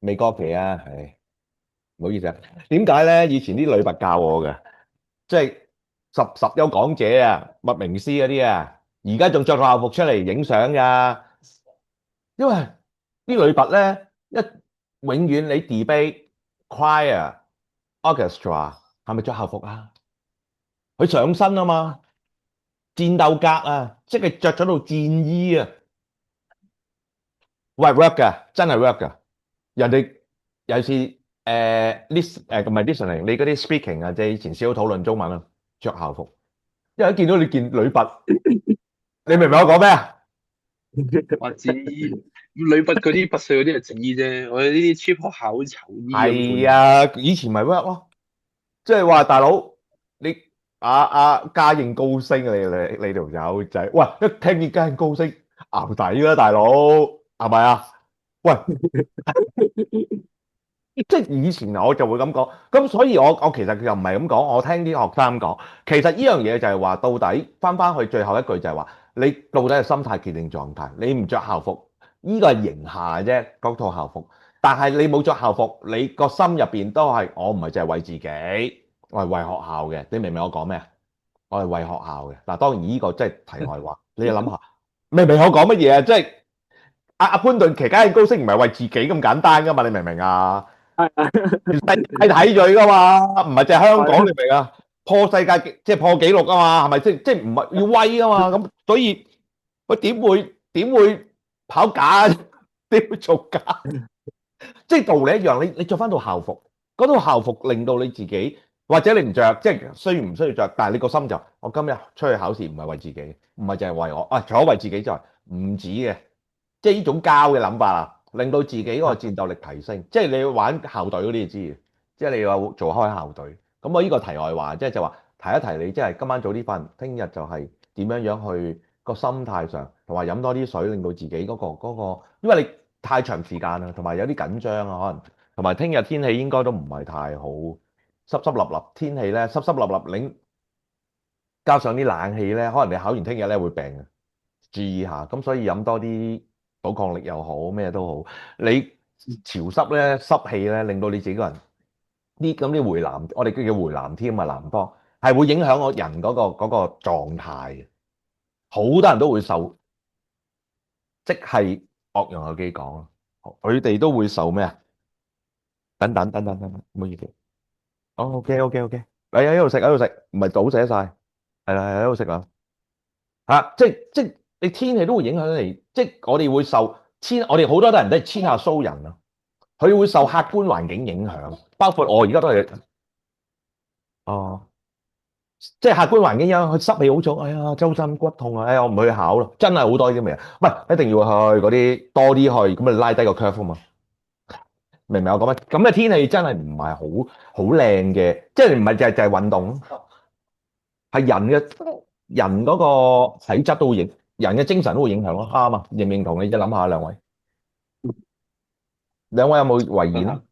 未過期啊，係唔好意思啊。點解咧？以前啲女拔教我嘅，即係十優港姐啊、麥明詩嗰啲啊，而家仲着校服出嚟影相噶。因為啲女拔咧，永遠你 debate choir orchestra 係咪着校服啊？佢上身啊嘛，戰鬥格啊，即係着咗套戰衣啊。喂 work 噶，真係 work 噶。人哋尤其是唔係 listening，你嗰啲 speaking 啊，即係以前少討論中文啊，着校服，因為一見到你件女拔，你明唔明我講咩啊？我知女拔嗰啲拔萃嗰啲係正衣啫，我哋呢啲 cheap 學校好似囚衣咁係款。啊，以前咪 work 咯，即係話大佬你家應高升啊，你條友仔，喂一聽見家應高升，淆底啦，大佬係咪啊？喂！即係以前我就會咁講，咁所以我其實又唔係咁講，我聽啲學生講，其實呢樣嘢就係話，到底翻去最後一句就係話，你到底係心態決定狀態，你唔着校服，呢個係形下啫，嗰套校服，但係你冇着校服，你個心入邊都係，我唔係淨係為自己，我係為學校嘅，你明唔明我講咩啊？我係為學校嘅，嗱當然呢個即係題外話，你要諗下，明唔明我講乜嘢啊？即係阿潘頓旗家高升唔係為自己咁簡單噶嘛，你明唔明啊？全世界睇佢噶嘛，唔係淨係香港，你明啊？破世界即係破紀錄啊嘛，係咪即係唔係要威啊嘛？咁所以佢點會跑假？點會做假？即係道理一樣，你着翻套校服，嗰套校服令到你自己，或者你唔着，即係需唔需要着？但係你個心就，我今日出去考試唔係為自己，唔係淨係為我，除咗為自己之外，唔止嘅，即係呢種交嘅諗法啊！令到自己嗰個啊，戰鬥力提升。即係你要玩校隊嗰啲就知嘅，即係你要做開校隊。咁我呢個題外話，即係就話提一提你，即係今晚早啲瞓，聽日就係點樣樣去個心態上，同埋飲多啲水，令到自己嗰個，因為你太長時間啦，同埋有啲緊張啊，可能同埋聽日天氣應該都唔係太好，濕濕立立天氣咧，濕濕立立，加上啲冷氣咧，可能你考完聽日咧會病嘅，注意下。咁所以飲多啲補抗力又好，咩都好。你潮濕咧、濕氣咧，令到你自己個人啲回南，我哋叫回南添啊，南方係會影響我人嗰個狀態嘅。好多人都會受，即係岳陽有機講啊，佢哋都會受咩啊？等等，唔好意思。哦，OK，你喺度食，唔係倒瀉晒，係啦，喺度食啦。即係你天氣都會影響你，即係我哋會受我哋好多人都係天下蘇人啊，佢會受客觀環境影響，包括我而家都係哦，即係客觀環境影響，佢濕氣好重，哎呀周身骨痛啊，哎呀我唔去考咯，真係好多呢啲嘢，唔係一定要去嗰啲多啲去，咁啊拉低個 curve 啊嘛，明唔明我講乜？咁嘅天氣真係唔係好靚嘅，即係唔係就係運動，係人嗰個體質都會人嘅精神都會影響咯，啱啊，認唔認同？你一諗下兩位。兩位有冇遺言啊？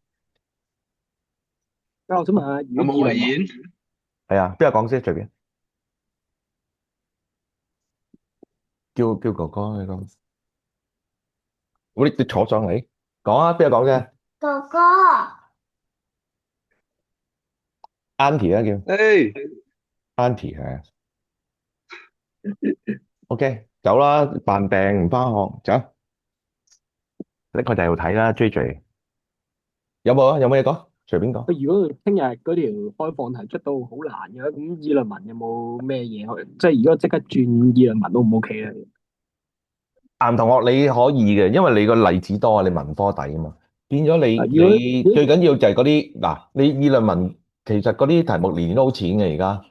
我想問下，如有冇果議論文，遺言？係啊，邊個講先？隨便，叫哥哥你講。你坐上嚟講啊，邊個講啫哥哥，？Auntie 啊，叫 誒，Auntie 係啊。OK，走啦，扮病唔翻學，走，拎佢第度睇啦。J，有冇啊？有冇嘢講？隨便講。如果聽日嗰條開放題出到好難嘅，咁議論文有冇咩嘢去？即係如果即刻轉議論文都唔 OK 咧？男同學你可以嘅，因為你個例子多啊，你文科底啊嘛，變咗你如果你最緊要就係嗰啲嗱，你議論文其實嗰啲題目年年都好淺嘅而家。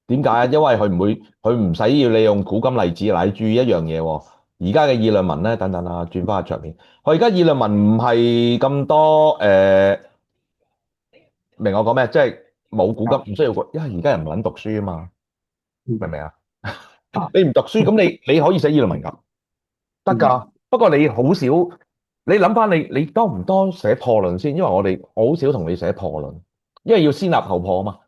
點解啊？因為佢唔使要你用古今例子。嗱，你注意一樣嘢喎，而家嘅議論文咧，等等啊，轉翻下桌面。佢而家議論文唔係咁多明我講咩？即係冇古啊，今，唔需要因為而家人唔撚讀書啊嘛，明唔嗯明啊？啊，你唔讀書，咁你可以寫議論文㗎，得嗯，㗎。不過你好少，你諗翻你多唔多寫破論先？因為我好少同你寫破論，因為要先立後破啊嘛。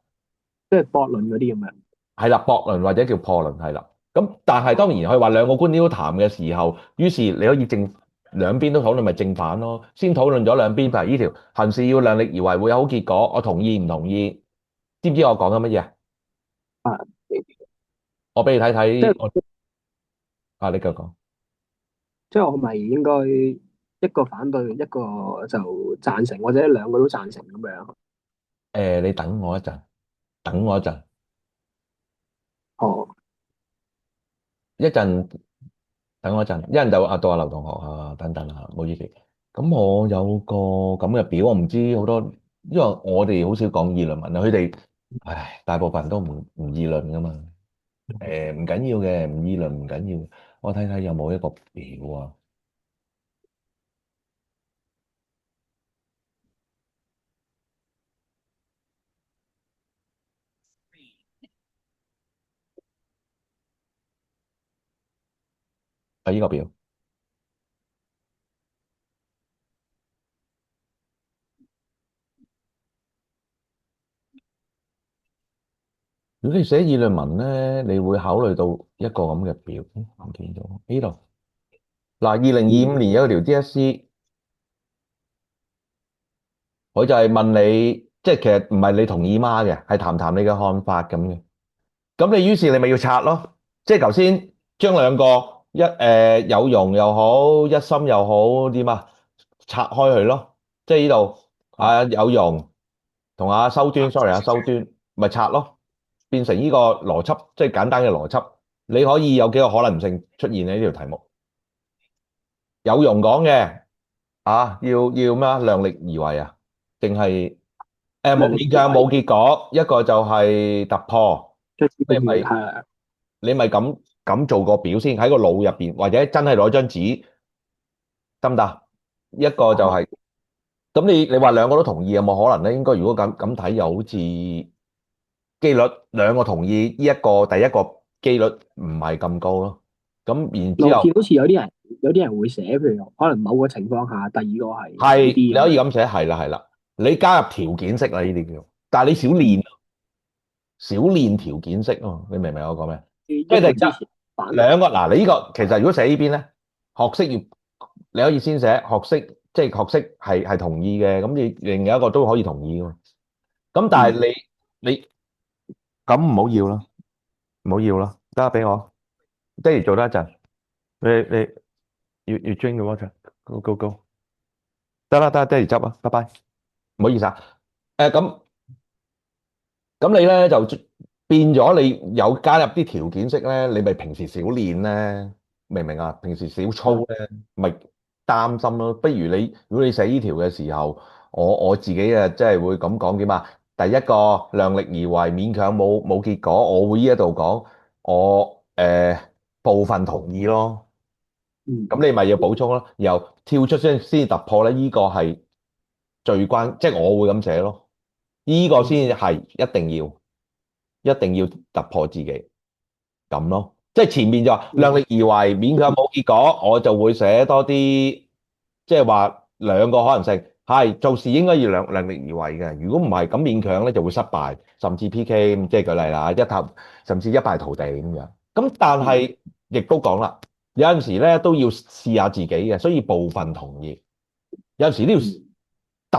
即係駁論嗰啲咁樣。係啦，駁論或者叫破論係啦。咁但係當哦，然佢話兩個觀點都談嘅時候，於是你可以兩邊都討論，咪正反咯。先討論咗兩邊，譬如呢條行事要量力而為，會有好結果。我同意唔同意？知唔知我講緊乜嘢啊？啊，我俾你睇即係睇，啊你繼續講。即係我咪應該一個反對，一個就贊成，或者兩個都贊成咁樣？你等我一陣，等我一陣，哦，一陣等我一陣，一陣就到阿劉同學啊等等啊，唔好意思。咁我有個咁嘅表，我唔知好多，因為我哋好少講議論文啊，佢哋唉大部分人都唔議論噶嘛。唔緊要嘅，唔議論唔緊要。我睇睇有冇一個表啊？啊，呢個表。如果你寫議論文咧，你會考慮到一個咁嘅表，唔見咗呢度。嗱，2025年有條 DSE，佢就係問你，即係其實唔係你同意媽嘅，係談談你嘅看法咁嘅。咁你於是你咪要拆咯，即係頭先將兩個有容又好，一心又好點啊，拆開佢咯。即係呢度啊，啊有容同阿收端，sorry 阿收端，咪拆咯，變成呢個邏輯，即係簡單嘅邏輯。你可以有幾個可能性出現喺呢條題目。有容講嘅啊，要咩啊？量力而為啊，定係兩冇現象冇力而為，結果，一個就係突破。即係你咪係你咪咁做個表先喺個腦入邊，或者真係攞張紙得唔得？一個就係、咁你話兩個都同意有冇可能咧？應該如果咁睇，又好似機率兩個同意，呢一個第一個機率唔係咁高咯。咁然之後我見好似有啲人會寫，譬如可能某個情況下，第二個係好係你啲咁樣。可以咁寫，係啦係啦，你加入條件式啦呢啲叫，但係你少練條件式啊嘛，你明唔明我講咩？一即係突然間個支持反對。兩個嗱，你呢個其實如果寫呢邊咧，學識要你可以先寫學識，即係學識係同意嘅，咁你另一個都可以同意噶嘛。咁但係你咁唔好要啦，唔好要啦，得俾我，爹哋做多一陣，你要 drink the water，go go go，得啦得啦，爹哋執啊，拜拜，唔好意思啊，咁你咧就變咗你有加入啲條件式咧，你咪平時少練咧，明唔明啊？平時少操咧，咪擔心咯。不如如果你寫呢條嘅時候，我自己啊，即係會咁講點啊？第一個量力而為，勉強冇結果，我會呢一度講，我部分同意咯。嗯，咁你咪要補充咯，然後跳出先突破咧，呢個係最關，即係我會咁寫咯。呢個先係一定要突破自己咁咯。即係前面就話量力而為，勉強冇結果，我就會寫多啲，即係話兩個可能性係做事應該要量力而為嘅。如果唔係咁勉強咧，就會失敗，甚至 PK，即係舉例啦，甚至一敗塗地咁樣。咁但係亦都講啦，有陣時咧都要試下自己嘅，所以部分同意。有陣時都要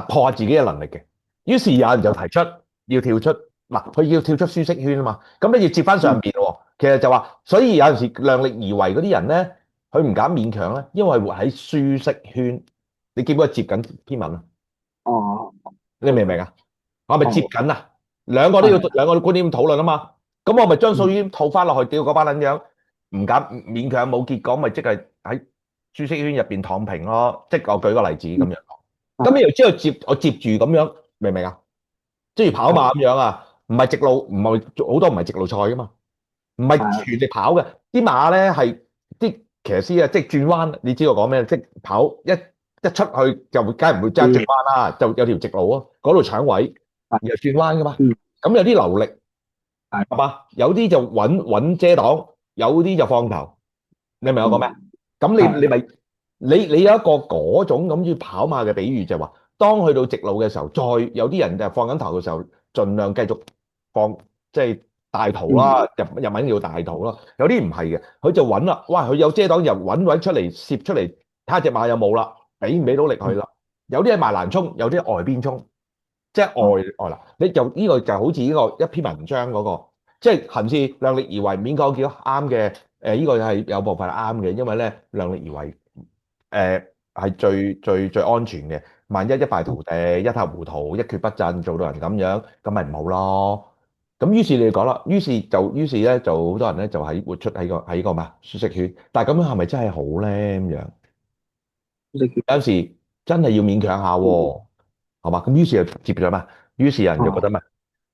突破下自己嘅能力嘅。於是有人就提出要跳出嗱，佢要跳出舒適圈啊嘛。咁你要接翻上邊喎。其實就話，所以有陣時量力而為嗰啲人咧，佢唔敢勉強咧，因為活喺舒適圈。你見唔見佢接緊篇文啊？哦，你明唔明啊？我咪接哦，緊啊！兩個觀點討論啊嘛。咁我咪將數嗯，據套翻落去，屌嗰班撚樣，唔敢勉強冇結果，咪即係喺舒適圈入邊躺平咯。即係我舉個例子咁樣。咁係你又知道我接住咁樣，明唔明啊？即係跑馬咁樣啊，唔係直路，唔係好多唔係直路賽噶嘛，唔係係全力跑嘅。啲馬咧係啲騎師啊，即係轉彎，你知道我講咩？即係跑一出去就梗係唔會即刻轉彎啦，就有條直路啊，嗰度搶位，係然後轉彎噶嘛。嗯咁有啲流力係係嘛，有啲就穩遮擋，有啲就放頭。你明我講咩？咁你係咪你有一個嗰種咁要跑馬嘅比喻就係話，當去到直路嘅時候，再有啲人就放緊頭嘅時候，盡量繼續放，即係大圖啦，日文叫大圖啦。有啲唔係嘅，佢就穩啦，哇！佢有遮擋又穩位出嚟，攝出嚟，睇下隻馬有冇啦，俾唔俾到力佢啦。有啲係埋欄衝，有啲外邊衝，即係外嗱，你就呢個就好似呢個一篇文章嗰個，即係行事量力而為，勉強叫啱嘅。呢個係有部分係啱嘅，因為咧量力而為，係最安全嘅。萬一一敗塗地、一塌糊塗、一蹶不振，做到人咁樣，咁咪唔好咯。咁於是你講啦，於是咧就好多人咧就喺活出喺個咩舒適圈，但係咁樣係咪真係好咧？咁樣有陣時真係要勉強下喎，係嘛？咁於是就接咗咩？於是人就覺得咩？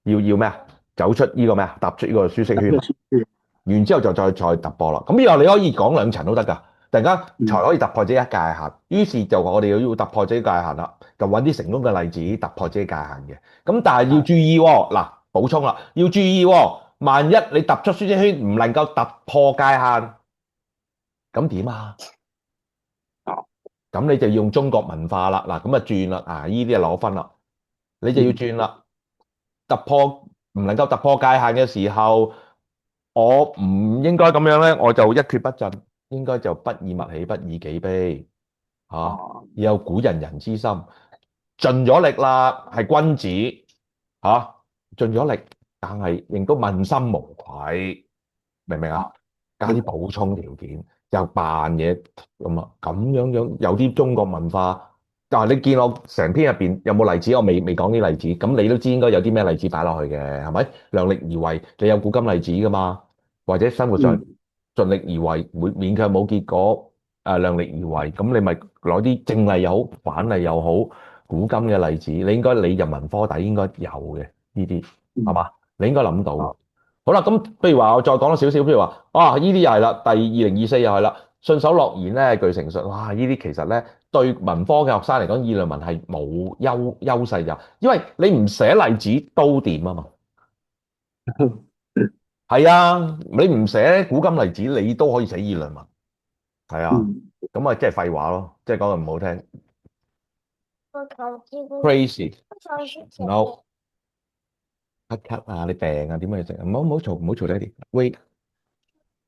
要咩啊？走出呢個咩啊？踏出呢個舒適圈。完之後就再突破啦。咁呢個你可以講兩層都得㗎。突然間才可以突破自己一界限。於是就我哋要突破自己界限啦，就揾啲成功嘅例子突破自己界限嘅。咁但係要注意喎，嗱補充啦，要注意喎。萬一你踏出舒適圈唔能夠突破界限，咁點啊？咁你就要用中國文化啦。嗱咁啊轉啦，啊呢啲就攞分啦。你就要轉啦。突破唔能夠突破界限嘅時候，我唔應該咁樣咧，我就一蹶不振，應該就不以物喜，不以己悲，嚇、要有古人之心，盡咗力啦，係君子，盡咗力，但係亦都問心無愧，明唔明啊？加啲補充條件，又扮嘢咁啊，咁樣有啲中國文化。但係你見我成篇入邊有冇例子？我未講啲例子，咁你都知應該有啲咩例子擺落去嘅，係咪？量力而為，你有古今例子噶嘛？或者生活上盡力而為，勉強冇結果，量力而為，咁你咪攞啲正例又好，反例又好，古今嘅例子，你人文科底應該有嘅呢啲，係嘛？你應該諗到。好啦，咁譬如話我再講多少少，譬如話呢啲又係啦，第2024又係啦。信手諾言咧，具成述，哇！呢啲其實咧對文科嘅學生嚟講，議論文係冇優勢㗎，因為你唔寫例子都掂啊嘛。係啊，你唔寫古今例子，你都可以寫議論文。係啊，嗯，咁啊，即係廢話咯，即係講句唔好聽，crazy。no cut cut 啊，你病啊，點解要食？唔好嘈，唔好嘈爹哋。喂，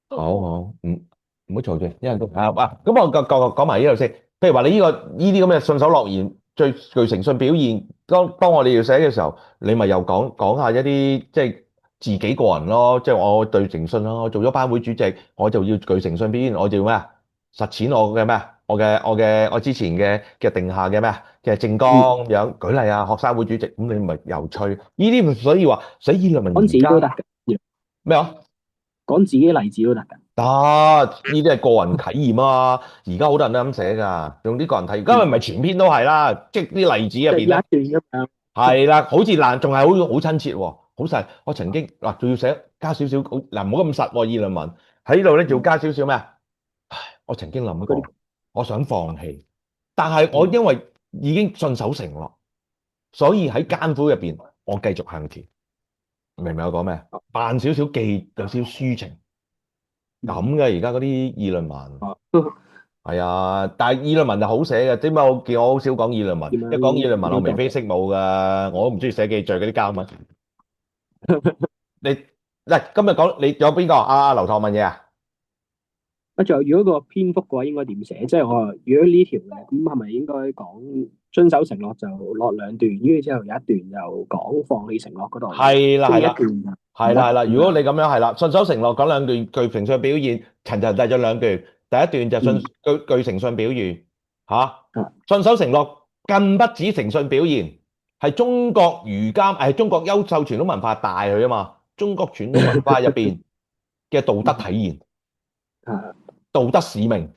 好好，唔好嘈住，一陣都咁我講埋呢度先。譬如話你呢啲咁嘅信守諾言，最具誠信表現，當我哋要寫嘅時候，你咪又講下一啲即係自己個人咯，即係我對誠信咯。我做咗班會主席，我就要具誠信表現，我就要咩啊？實踐我嘅咩啊？我之前嘅定下嘅咩啊嘅政綱嗯，咁樣。舉例啊，學生會主席，咁你咪有趣呢啲，所以話寫議論文講自而家己都得㗎，咩啊？講自己例子都得㗎。得，呢啲係個人體驗啊！而家好多人都咁寫㗎，用啲個人體驗，今日唔係全篇都係啦，即係啲例子入即係有一邊咧，段咁樣。係啦，好似嗱，仲係好親切喎，好細。我曾經嗱，仲要寫加少少，嗱唔好咁實喎，議論文喺呢度咧，仲要加少少咩啊？唉，我曾經諗嗰啲。過，我想放棄，但係我因為已經信守承諾，所以喺艱苦入邊，我繼續向前。明唔明我講咩？扮少少記，有少少抒情。咁嘅而家嗰啲議論文哦，係啊，但係議論文就好寫嘅，點解我好少講議論文？點一講議樣論文，我眉飛點樣色舞噶，我都唔中意寫記序嗰啲交文。你嗱今日講你有邊個？劉唐問嘢啊？啊？仲有如果個篇幅嘅話，應該點寫？即係我話，如果呢條嘅，咁係咪應該講遵守承諾就落兩段，跟住之後有一段就講放棄承諾嗰度，係啦係啦中間一段就唔係啦。屈咁樣。如果你咁樣係啦，信守承諾講兩段具誠信表現，陳陳遞咗兩段，第一段就嗯，具誠信表現嚇，啊，信守承諾更不止誠信表現，係中國儒家係中國優秀傳統文化帶佢啊嘛，中國傳統文化入邊嘅道德體現。啊，道德使命，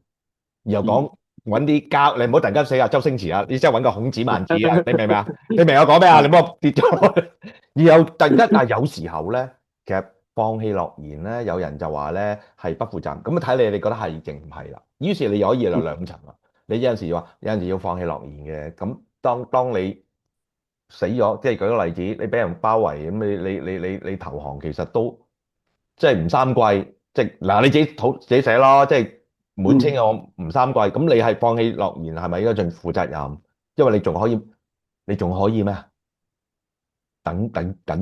然後嗯，講揾啲交，你唔好突然間寫下周星馳啊，你即係揾個孔子孟子啊，你明唔明啊？你明我講咩啊？你唔好跌咗。然後突然間，但係有時候咧，其實放棄諾言咧，有人就話咧係不負責任，咁啊睇你覺得係定唔係啦。於是你可以有兩層啦。你有陣時話，有陣時要放棄諾言嘅，咁當你死咗，即係舉個例子，你俾人包圍，咁你投降，其實都即係唔三貴，即係嗱你自己寫咯，即係滿清嗯，嘅我唔三貴，咁你係放棄諾言係咪應該盡負責任？因為你仲可以咩啊？等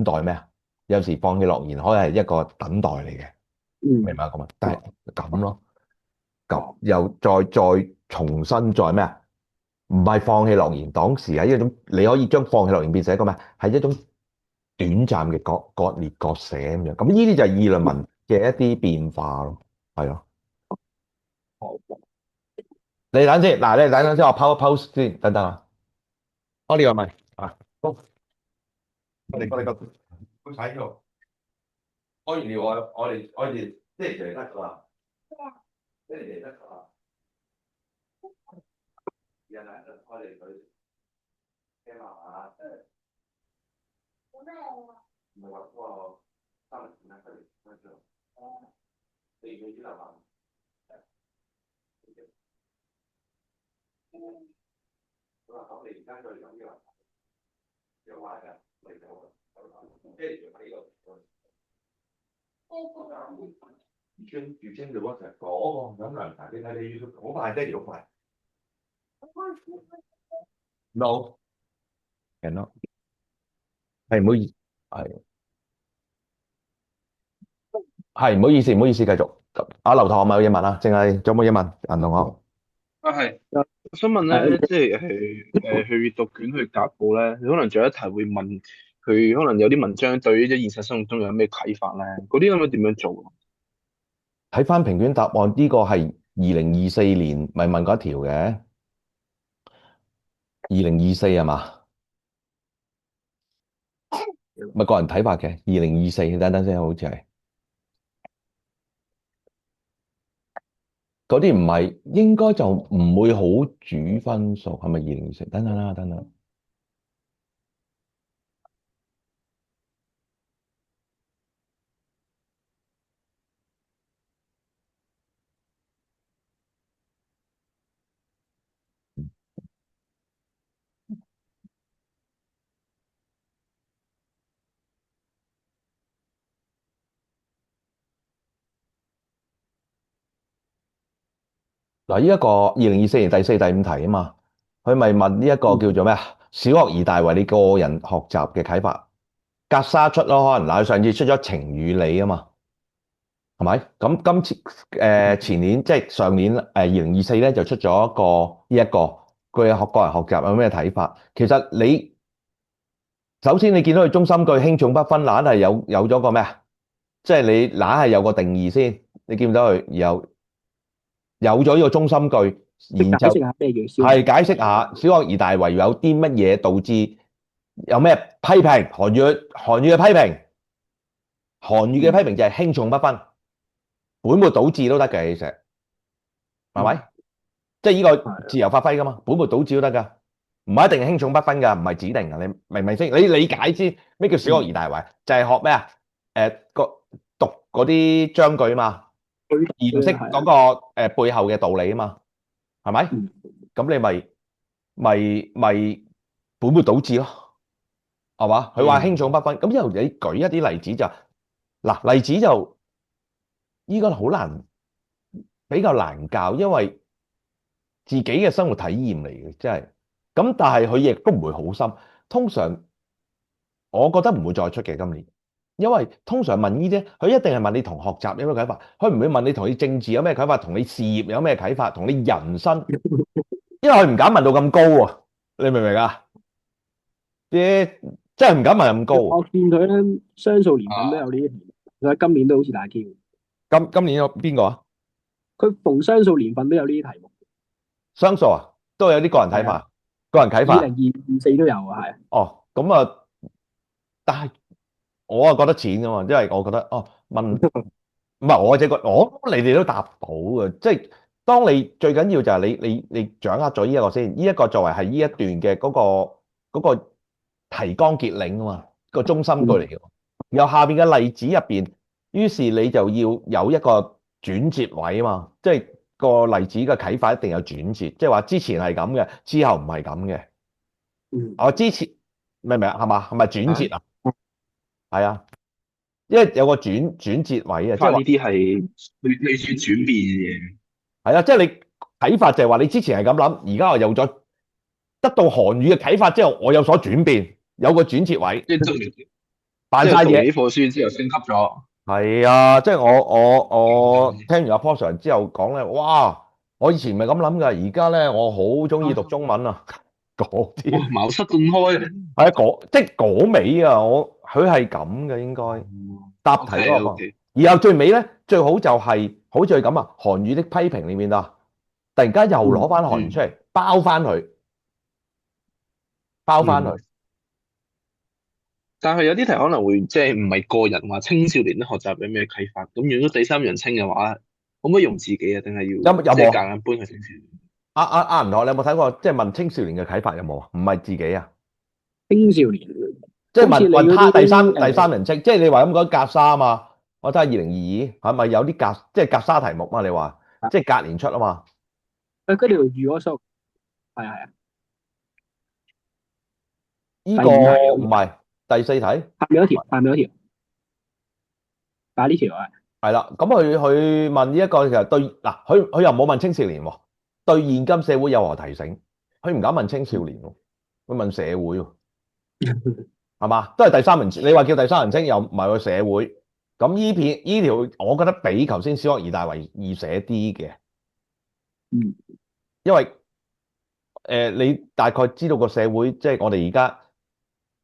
待咩啊？有時放棄諾言可以係一個等待嚟嘅，明嗯，白咁啊？但係咁咯，咁哦，又再重新再咩啊？唔係放棄諾言，當時係一種你可以將放棄諾言變成一個咩？係一種短暫嘅割裂割捨咁樣。咁呢啲就係議論文嘅一啲變化咯，係咯。好，你等先，嗱，你等等先，我 post 一 post 先，等等啊。我呢個咪啊，好，我哋個睇呢度，開完料我哋即係嚟得㗎啦，即係嚟得㗎啦。人嚟我哋佢聽下啊，唔係話嗰個三文錢啊，佢哋你知道嘛？咁啊，我哋而家再講呢個有話嘅嚟到，即係要睇個。以前就嗰陣嗰個咁難睇，你睇你 YouTube 好快，爹哋好快。No，係咯，係唔好意，係唔好意思，唔好意思，繼續。劉同學咪有嘢問啊？淨係仲有冇嘢問？銀同學啊係，我想問咧，即係去閱讀卷去答簿咧，你可能仲有一題會問佢，可能有啲文章對於即現實生活中有咩啟發咧？嗰啲咁樣點樣做？睇翻評卷答案，呢個係2024年咪問過一條嘅，2024係嘛？咪個人睇法嘅，2024等等先，好似係嗰啲唔係，應該就唔會好主分數，係咪2024？等等啦，等等。嗱，呢一個2024年第四、第五題啊嘛，佢咪問呢一個叫做咩啊？小學二大為你個人學習嘅啟發，格沙出咯，可能嗱，佢上次出咗情與理啊嘛，係咪？咁今次前年即係上年2024咧就出咗呢一個佢嘅個人學習有咩睇法？其實你首先你見到佢中心句輕重不分，懶係有咗個咩啊？即係你懶係有個定義先，你見唔到佢有咗呢個中心句，然解就釋下咩叫小學？係解釋下小學而大為有啲乜嘢導致有咩批評韓語嘅批評，韓語嘅批評就係輕重不分，本末倒置都得嘅，其實係咪？即係呢個自由發揮噶嘛，本末倒置都得噶，唔係一定係輕重不分噶，唔係指定噶，你明唔明先？你理解先咩叫小學而大為？就係學咩啊？讀嗰啲章句嘛，而唔識嗰個背後嘅道理啊嘛，係咪？咁你咪本末倒置咯，係嘛？佢話輕重不分，咁之後你舉一啲例子就嗱，例子就依個好難，比較難教，因為自己嘅生活體驗嚟嘅，真係咁，但係佢亦都唔會好深。通常我覺得唔會再出嘅今年，因為通常問呢啲，佢一定係問你同學習有咩啟發，佢唔會問你同你政治有咩啟發，同你事業有咩啟發，同你人生，因為佢唔敢問到咁高啊，你明唔明啊？啲真係唔敢問咁高啊。我見佢咧，雙數年份都有呢啲題目，所以今年都好似大 Q。今年有邊個啊？佢逢雙數年份都有呢啲題目。雙數啊，都有啲個人睇係啊，法，個人啟發。2024都有啊，係啊。哦，咁啊，但係我啊覺得淺噶嘛，因為我覺得哦問唔係我只個你哋都答到嘅，即係當你最緊要就係你掌握咗呢一個先，呢一個作為係呢一段嘅嗰個提綱挈領啊嘛，個中心句嚟嘅。然後下邊嘅例子入邊，於是你就要有一個轉折位啊嘛，即係個例子嘅啟發一定有轉折，即係話之前係咁嘅，之後唔係咁嘅。我之前明唔明啊？係嘛？係咪轉折啊？係啊，因為有個轉折位啊，即係話呢啲係類似轉變嘅嘢。係啊，即係你啟發就係話你之前係咁諗，而家我有咗得到韓語嘅啟發之後，我有所轉變，有個轉折位，即係讀完扮晒嘢。呢課書之後升級咗。係啊，即係我聽完阿 Paul Sir 之後講咧，哇！我以前唔係咁諗噶，而家咧我好中意讀中文啊，嗰啲哇，茅塞頓開。係啊，即係嗰尾啊，佢係咁嘅應該答題嗰個方法。然後最尾咧，最好就係好似佢咁啊，韓語的批評裏面啊，突然間又攞翻韓語出嚟包翻佢，包翻佢。但係有啲題可能會即係唔係個人話青少年的學習有咩啟發？咁如果第三人稱嘅話，可唔可以用自己啊？定係要有即係冇夾硬搬去青少年？阿吳學，你有冇睇過即係問青少年嘅啟發有冇啊？唔係自己啊，青少年即係問他第啲三人稱，即係你話咁講格沙啊嘛？我睇下2022係咪有啲即係格沙題目嘛？你話即係隔年出啊嘛？嗰條如果數係啊，呢個第五題唔係第四題，下面嗰條，擺呢條啊。係啦。咁佢問呢一個其實對嗱，佢又冇問青少年喎，對現今社會有何提醒？佢唔敢問青少年喎，佢問社會喎。係嘛？都係第三人稱，你話叫第三人稱又唔係個社會。咁呢條，我覺得比頭先小學而大為易寫啲嘅。因為你大概知道個社會，即係我哋而家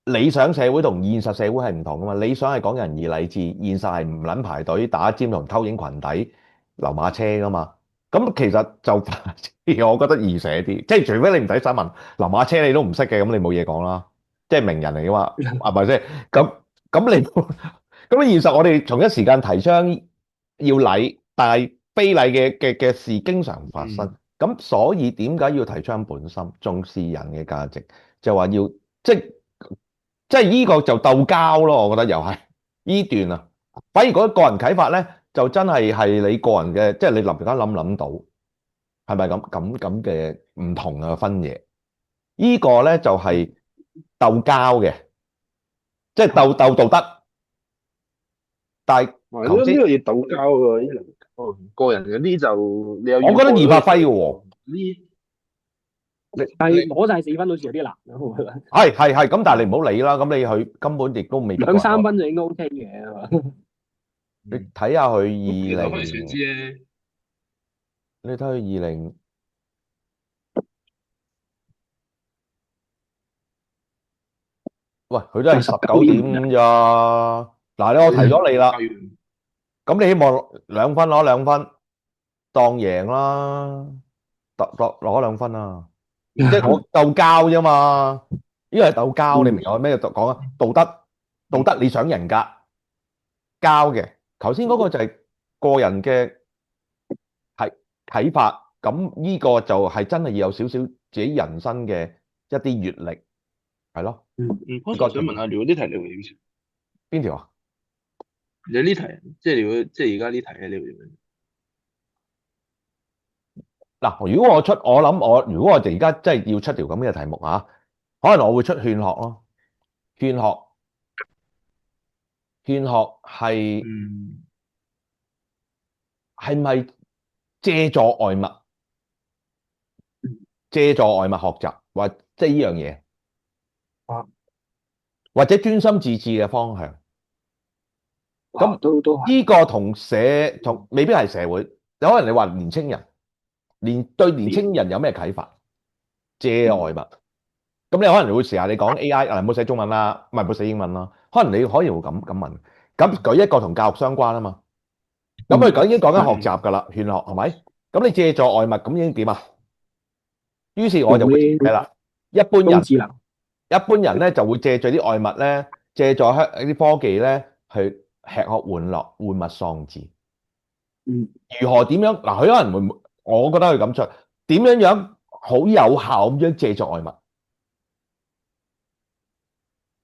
理想社會同現實社會係唔同噶嘛。理想係講仁義禮智，現實係唔撚排隊打尖同偷影裙底溜馬車噶嘛。咁其實就我覺得易寫啲，即係除非你唔使新聞溜馬車你都唔識嘅，咁你冇嘢講啦。即係名人嚟噶嘛，係咪先？咁你咁現實我哋同一時間提倡要禮，但係非禮嘅事經常發生。咁所以點解要提倡本心，重視人嘅價值？就話要即係呢個就鬥交咯，我覺得又係呢段啊。反而嗰個人啟發咧，就真係你個人嘅，即係你突然間諗到，係咪咁嘅唔同嘅分野？呢個咧就係鬥交嘅，即係鬥道德。但係頭先呢個要鬥交喎，哦，個人嗰啲就你有我覺得易發揮嘅嘅喎。呢，你但係攞晒4分好似有啲難咯，我覺得係，咁但係你唔好理啦。咁你佢根本亦都未必夠兩人攞。三分就應該 OK 嘅，係嘛？你睇下佢咁其實可以嘗20，試咧。你睇佢20，喂，佢都係啊，十十九九點五點五啊，咋。嗱，我提咗你啦，計完咁你希望2分攞2分，當贏啦，攞2分啦。即係我鬥交啫嘛，呢個係鬥交，你嗯明我咩講啊？道德你想人格交嘅，頭先嗰個就係個人嘅係睇法，咁呢個就係真係要有少少自己人生嘅一啲閲歷，係咯。嗯，我呢個就想問下，如果呢題你會點算？邊條啊？你呢題即係如果即係而家呢題咧，你會點樣？嗱，如果我諗如果我哋而家真係要出條咁嘅題目啊，可能我會出勸學咯。勸學勸學嗯，係咪借助外物？借助外物學習，或即係呢樣嘢，啊，或者專心致志嘅方向。咁都係，呢個同未必係社會，有可能你話年青人，對年青人有咩啟發？借外物，咁你可能會時下你講 AI，唔好寫中文啦，唔好寫英文啦，可能你可以會咁問。咁舉一個同教育相關啊嘛，咁佢已經講緊學習㗎啦，勸學係咪？咁你借助外物，咁已經點啊？於是我就會用啲係啦，一般人。中智能，一般人咧就會借助啲外物咧，借助啲科技咧去吃喝玩樂、玩物喪志。嗯如何點樣？嗱，佢可能會，我覺得佢咁出，點樣好有效咁樣借助外物？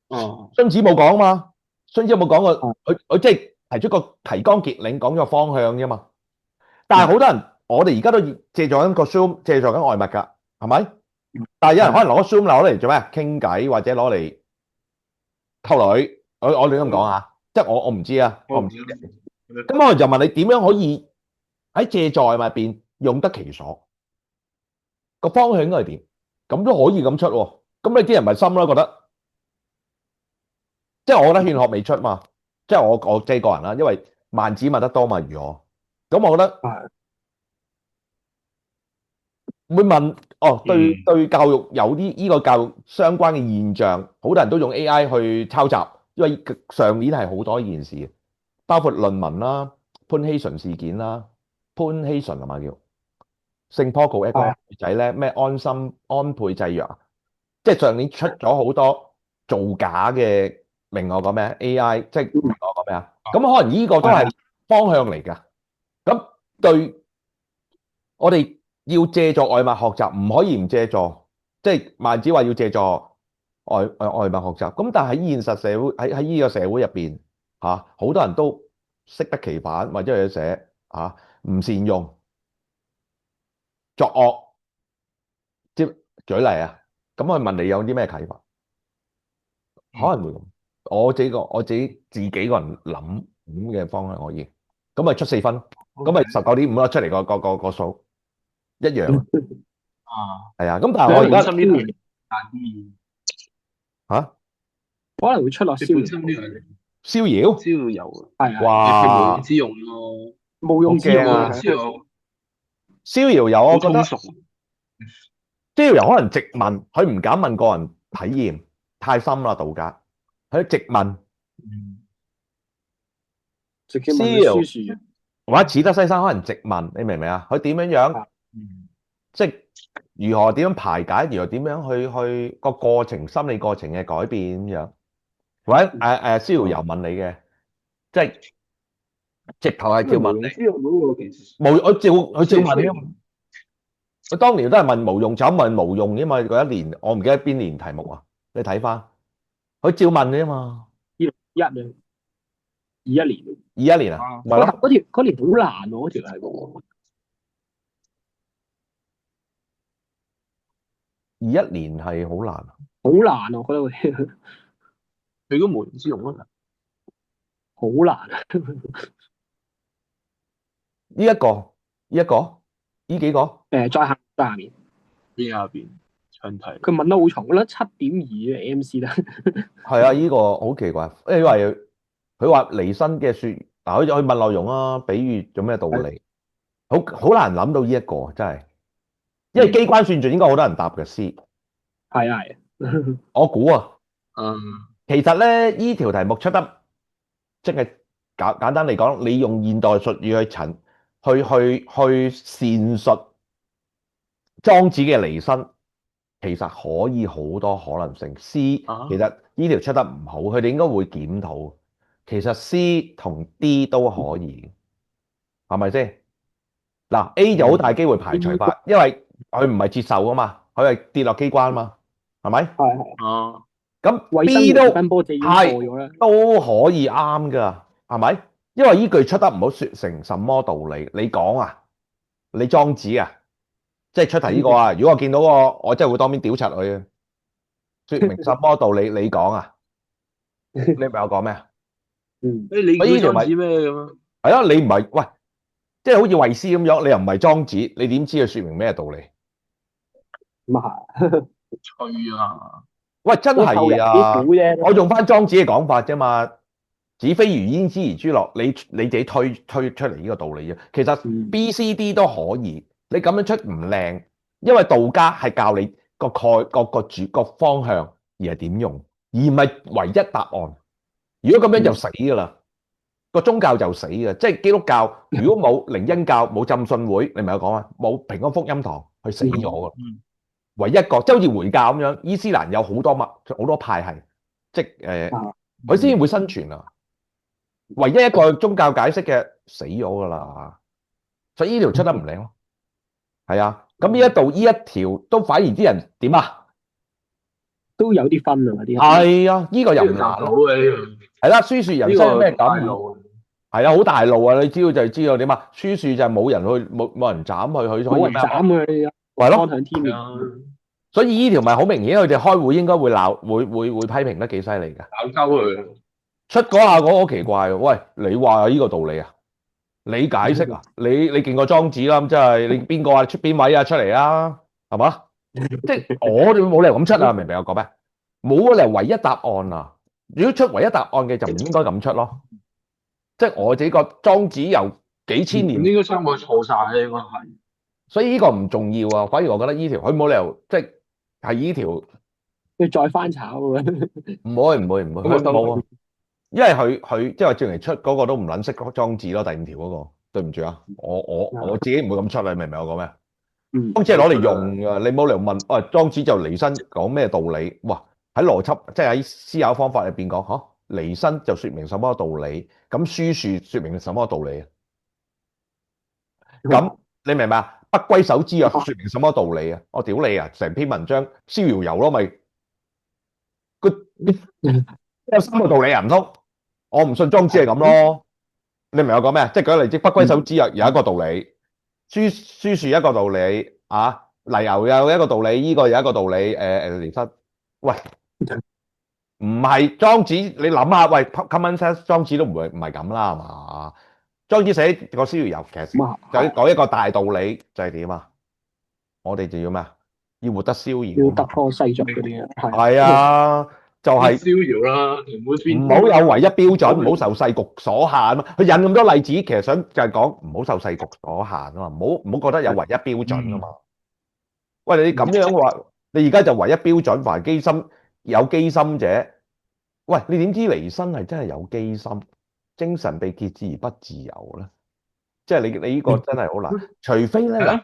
哦，荀子冇講嘛？荀子有冇講過？啊佢即係提出個提綱挈領，講咗個方向啫嘛。但係好多人，我哋而家都借助緊個 Zoom，借助緊外物㗎，係咪？但係有人可能攞個 Zoom 攞嚟做咩？傾偈或者攞嚟溝女，我亂咁講啊，即係我唔知啊，我我唔知。咁我就問你點樣可以喺借助入邊用得其所？個方向應該係點？咁都可以咁出喎。咁你啲人咪心啦，覺得即係我覺得勸學未出嘛，即係我即係個人啦，因為萬子問得多嘛，如我咁，我覺得係會問哦，嗯對教育有啲呢個教育相關嘅現象，好多人都用 AI 去抄襲，因為上年係好多呢件事，包括論文啦、潘希純事件啦、潘希純係嘛叫聖保羅一個係女仔咧，咩安倍製藥啊，即係上年出咗好多造假嘅，明我講咩 AI，即係明我講咩啊？咁可能呢個都係方向嚟㗎。咁對我哋要借助外物學習，唔可以唔借助，即係萬子話要借助外物學習。咁但係喺現實社會喺呢個社會入邊嚇，好多人都適得其反，或者有寫嚇唔善用作惡。即舉例啊，咁我問你有啲咩啟發？可能會咁。我自己個人諗嘅方向可以，咁咪出4分，咁咪19.5咯，出嚟個數一樣。啊，係啊。咁但係你我而家本身呢題難啲，嚇可能會出落你逍遙，本身呢題逍遙，逍遙遊係啊，你去無用哇，之用咯，好無用之用驚啊！無用啊，之用逍遙遊，我覺得好通俗。逍遙遊可能直問，佢唔敢問個人體驗，太深啦道家，佢直問嗯直接問佢逍遙書樹或者似得西山，可能直問，你明唔明啊？佢點樣？啊，嗯即係如何點樣排解，如何點樣去個過程、心理過程嘅改變咁樣，或者逍遙遊問你嘅，即係直頭係照問你，因為無用之用嗰個其實佢照問雖然啫嘛。佢當年都係問無用，就咁問無用啫嘛。嗰一年我唔記得邊年題目啊，你睇翻佢照問啫嘛。2021啊，21年，21年啊，啊，咪咯，嗰年好難喎，嗰條係21年係好難啊。好難啊，我覺得會佢嗰無用之用啊，好難啊，呢一個，呢一個，呢幾個再下面，邊下邊詳題？佢問得好重，我覺得7.2嘅 MC 啦。係啊，呢個好奇怪，因為佢話離身嘅説，嗱，佢問內容啊，比喻做咩道理？好難諗到呢一個真係，因為機關算盡應該好多人答嘅 C。係啊係啊，我估啊，嗯，其實咧呢條題目出得，即係簡單嚟講，你用現代術語去闡述莊子嘅離身，其實可以好多可能性。C 啊其實呢條出得唔好，佢哋應該會檢討。其實 C 同 D 都可以，係咪先？嗱 A 就好大機會排除法，因為佢唔係接受啊嘛，佢係跌落機關啊嘛，係咪？係啊，咁衞 B 生都分波就已經過咗啦。都可以啱噶，係咪？因為依句出得唔好，説成什麼道理？你講啊，你莊子啊，即係出題呢個啊。如果我見到我真係會當面屌柒佢啊！説明什麼道理？你講啊，你明我講咩啊？嗯，誒，你我呢條咪估莊子咩咁啊？係啊，你唔係喂，即係好似衛斯咁樣，你又唔係莊子，你點知佢説明咩道理？咁啊係，吹啊！喂，真都後人係啲啊！估啫。我用翻莊子嘅講法啫嘛。子非魚焉知而豬樂？你自己推出嚟呢個道理啫。其實 B、C、D 都可以，你咁樣出唔靚，因為道家係教你個方向而係點用，而唔係唯一答案。如果咁樣就死㗎啦，個宗教就死嘅。即係基督教，如果冇靈恩教，冇浸信會，你明我講啊？冇平安福音堂，佢死咗㗎。唯一一個即係好似回教咁樣，伊斯蘭有好多派系，即係佢先會生存啊。唯一一個宗教解釋嘅死咗㗎啦，所以呢條出得唔靚咯。係啊，咁呢一條都反而啲人點啊？都有啲分啊，啲係啊，呢個又唔難咯。係啦，書說人生有咩感悟？係啊，好大路啊！你知道就係知道點啊？書說就係冇人斬佢，佢可以冇人斬佢，係咯，安享天命。所以呢條咪好明顯，佢哋開會應該會鬧，會批評得幾犀利㗎。搞鳩佢，出嗰下嗰個好奇怪喎！喂，你話有呢個道理啊？你解釋啊？你勁過莊子啦，咁即係你邊個啊？出邊位啊？出嚟啊？係嘛？即係我哋冇理由咁出啊！明唔明我講咩？冇理由唯一答案啊！如果出唯一答案嘅就唔應該咁出咯。即係我自己覺得莊子由幾千年，應該三個錯晒咧，應該係。所以呢個唔重要啊。反而我覺得呢條佢冇理由即係呢條要再翻炒嘅喎。唔會，佢冇啊。因為佢即係話照嚟出嗰個都唔撚識莊子咯，第5條嗰個，對唔住啊，我自己唔會咁出啊，明唔明我講咩？莊子係攞嚟用㗎，你冇理由問，喂，莊子就離身講咩道理？哇，喺邏輯即係喺思考方法入邊講嚇，離身就説明什麼道理？咁書説説明什麼道理啊？咁你明唔明啊？不歸守之曰説明什麼道理啊？我屌你啊！成篇文章逍遙遊咯，咪有3個道理啊？唔通？我唔信莊子係咁咯，你明我講咩啊？即係舉個例子，不歸守之曰有一個道理，書說一個道理啊，泥牛有一個道理，呢個有一個道理，離身，喂，唔係莊子，你諗下，喂 common sense，莊子都唔係咁啦，係嘛？莊子寫個逍遙遊，其實就講一個大道理，就係點啊？我哋就要咩啊？要活得逍遙，要突破世俗嗰啲啊，係啊。就係逍遙啦，唔好有唯一標準，唔好受世局所限啊嘛。佢引咁多例子，其實想就係講唔好受世局所限啊嘛，唔好覺得有唯一標準啊嘛。喂，你咁樣話，你而家就唯一標準，凡機心有機心者，喂，你點知離身係真係有機心，精神被挾制而不自由咧？即係你呢個真係好難，除非咧嗱，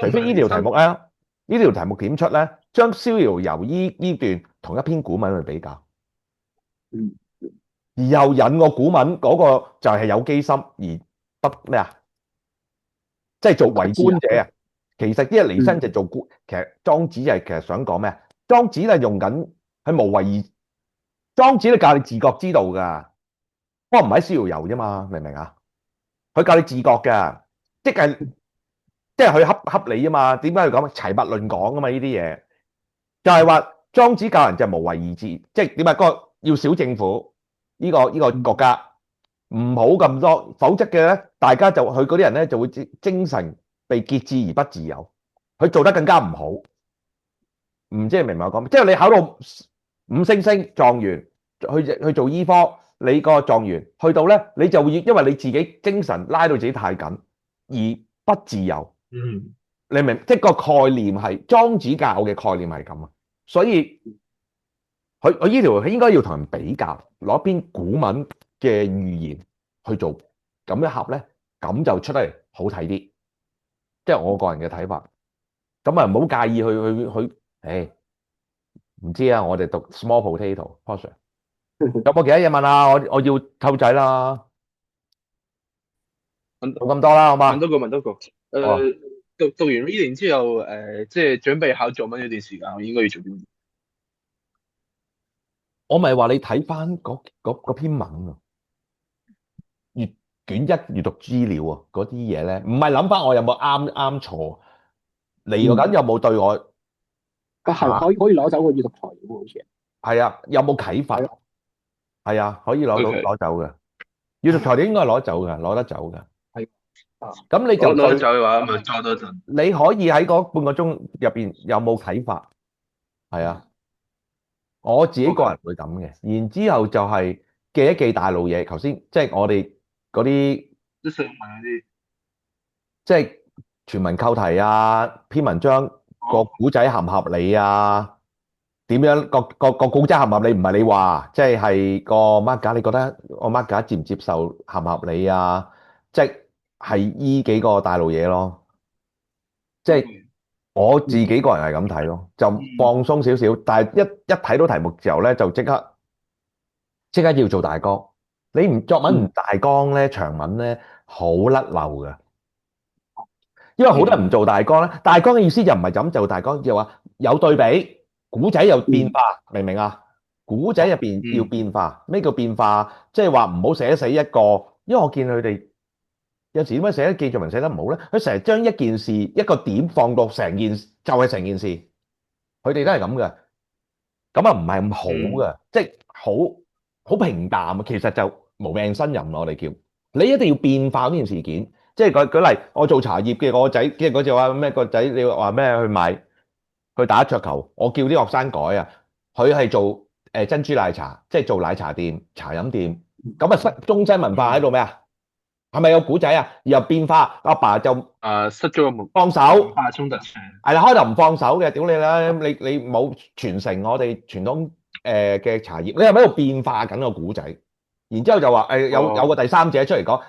除非呢條題目咧，呢條題目點出咧？將逍遙遊呢段同一篇古文去比較，然後引個古文嗰個就係有機心而不咩啊？即係做為官者啊！其實啲離身就做官，其實莊子係其實想講咩啊？莊子係用緊係無為而，莊子都教你自覺之道㗎，不過唔喺逍遙遊啫嘛，明唔明啊？佢教你自覺㗎，即係佢恰你啊嘛？點解佢講齊物論講啊嘛？呢啲嘢。就係話莊子教人就無為而治，即係點啊？嗰個要小政府呢個國家，唔好咁多，否則嘅咧，大家就佢嗰啲人咧就會精神被挾制而不自由，佢做得更加唔好。唔知你明唔明我講咩？即係你考到5星星狀元去做醫科，你個狀元去到咧，你就會因為你自己精神拉到自己太緊而不自由。嗯你明？即係個概念係莊子教嘅概念係咁啊，所以佢呢條佢應該要同人比較，攞篇古文嘅寓言去做，咁一合咧，咁就出嚟好睇啲。即係我個人嘅睇法。咁啊，唔好介意去，誒唔知啊，我哋讀 small potato，Paul Sir 有冇其他嘢問啊？我要湊仔啦，問冇咁多啦，好嘛？問多個。哦，讀完 reading 之後，即係準備考作文嗰段時間，我應該要做啲乜？我咪話你睇翻嗰篇文啊，卷一閱讀資料啊，嗰啲嘢咧，唔係諗翻我有冇啱錯，嚟緊有冇對我係嚇可以攞走個閱讀材料喎，好似係啊，有冇啟發？係係啊，可以？OK，攞走嘅，閱讀材料應該係攞走嘅，攞得走嘅。係啊，咁你就攞得對走嘅話，咪揸多陣。你可以喺嗰半個鐘入邊有冇啟發？係啊。我自己個 OK，人會咁嘅，然之後就係記一記大路嘢。頭先即係我哋嗰啲即係上文嗰啲。即係全文扣題啊，篇文章個哦，古仔合唔合理啊？點樣個古仔合唔合理？唔係你話，即係個 mark 你覺得個 mark 接唔接受合唔合理啊？即係依幾個大路嘢咯。即係 OK，我自己個人係咁睇咯，就嗯放鬆少少。但係一睇到題目之後咧，就即刻要做大綱。你唔作文唔大綱咧，長文咧好甩漏嘅。因為好多人唔嗯做大綱咧，大綱嘅意思就唔係咁做大綱，就話有對比，古仔有變化，明唔明啊？古仔入邊要嗯變化，咩叫變化？即係話唔好寫死一個，因為我見佢哋有時點解寫得記敘文寫得唔好咧？佢成日將一件事一個點放到成件，就係成件事，佢哋都係咁嘅。咁啊唔係咁好嗯嘅，即係好平淡啊。其實就無病呻吟咯，我哋叫你一定要變化呢件事件。即係舉例，我做茶葉嘅個仔，即係嗰隻話咩個仔，你話咩去打桌球，我叫啲學生改啊，佢係做珍珠奶茶，即係做奶茶店、茶飲店，咁啊中西文化喺度咩啊？係咪有古仔啊？又變化，阿爸就失咗個幫手。文化衝突上。係啦，開頭唔放手嘅，屌你啦！你冇傳承我哋傳統嘅茶葉，你係咪喺度變化緊個古仔？然之後就話有個哦，第三者出嚟講，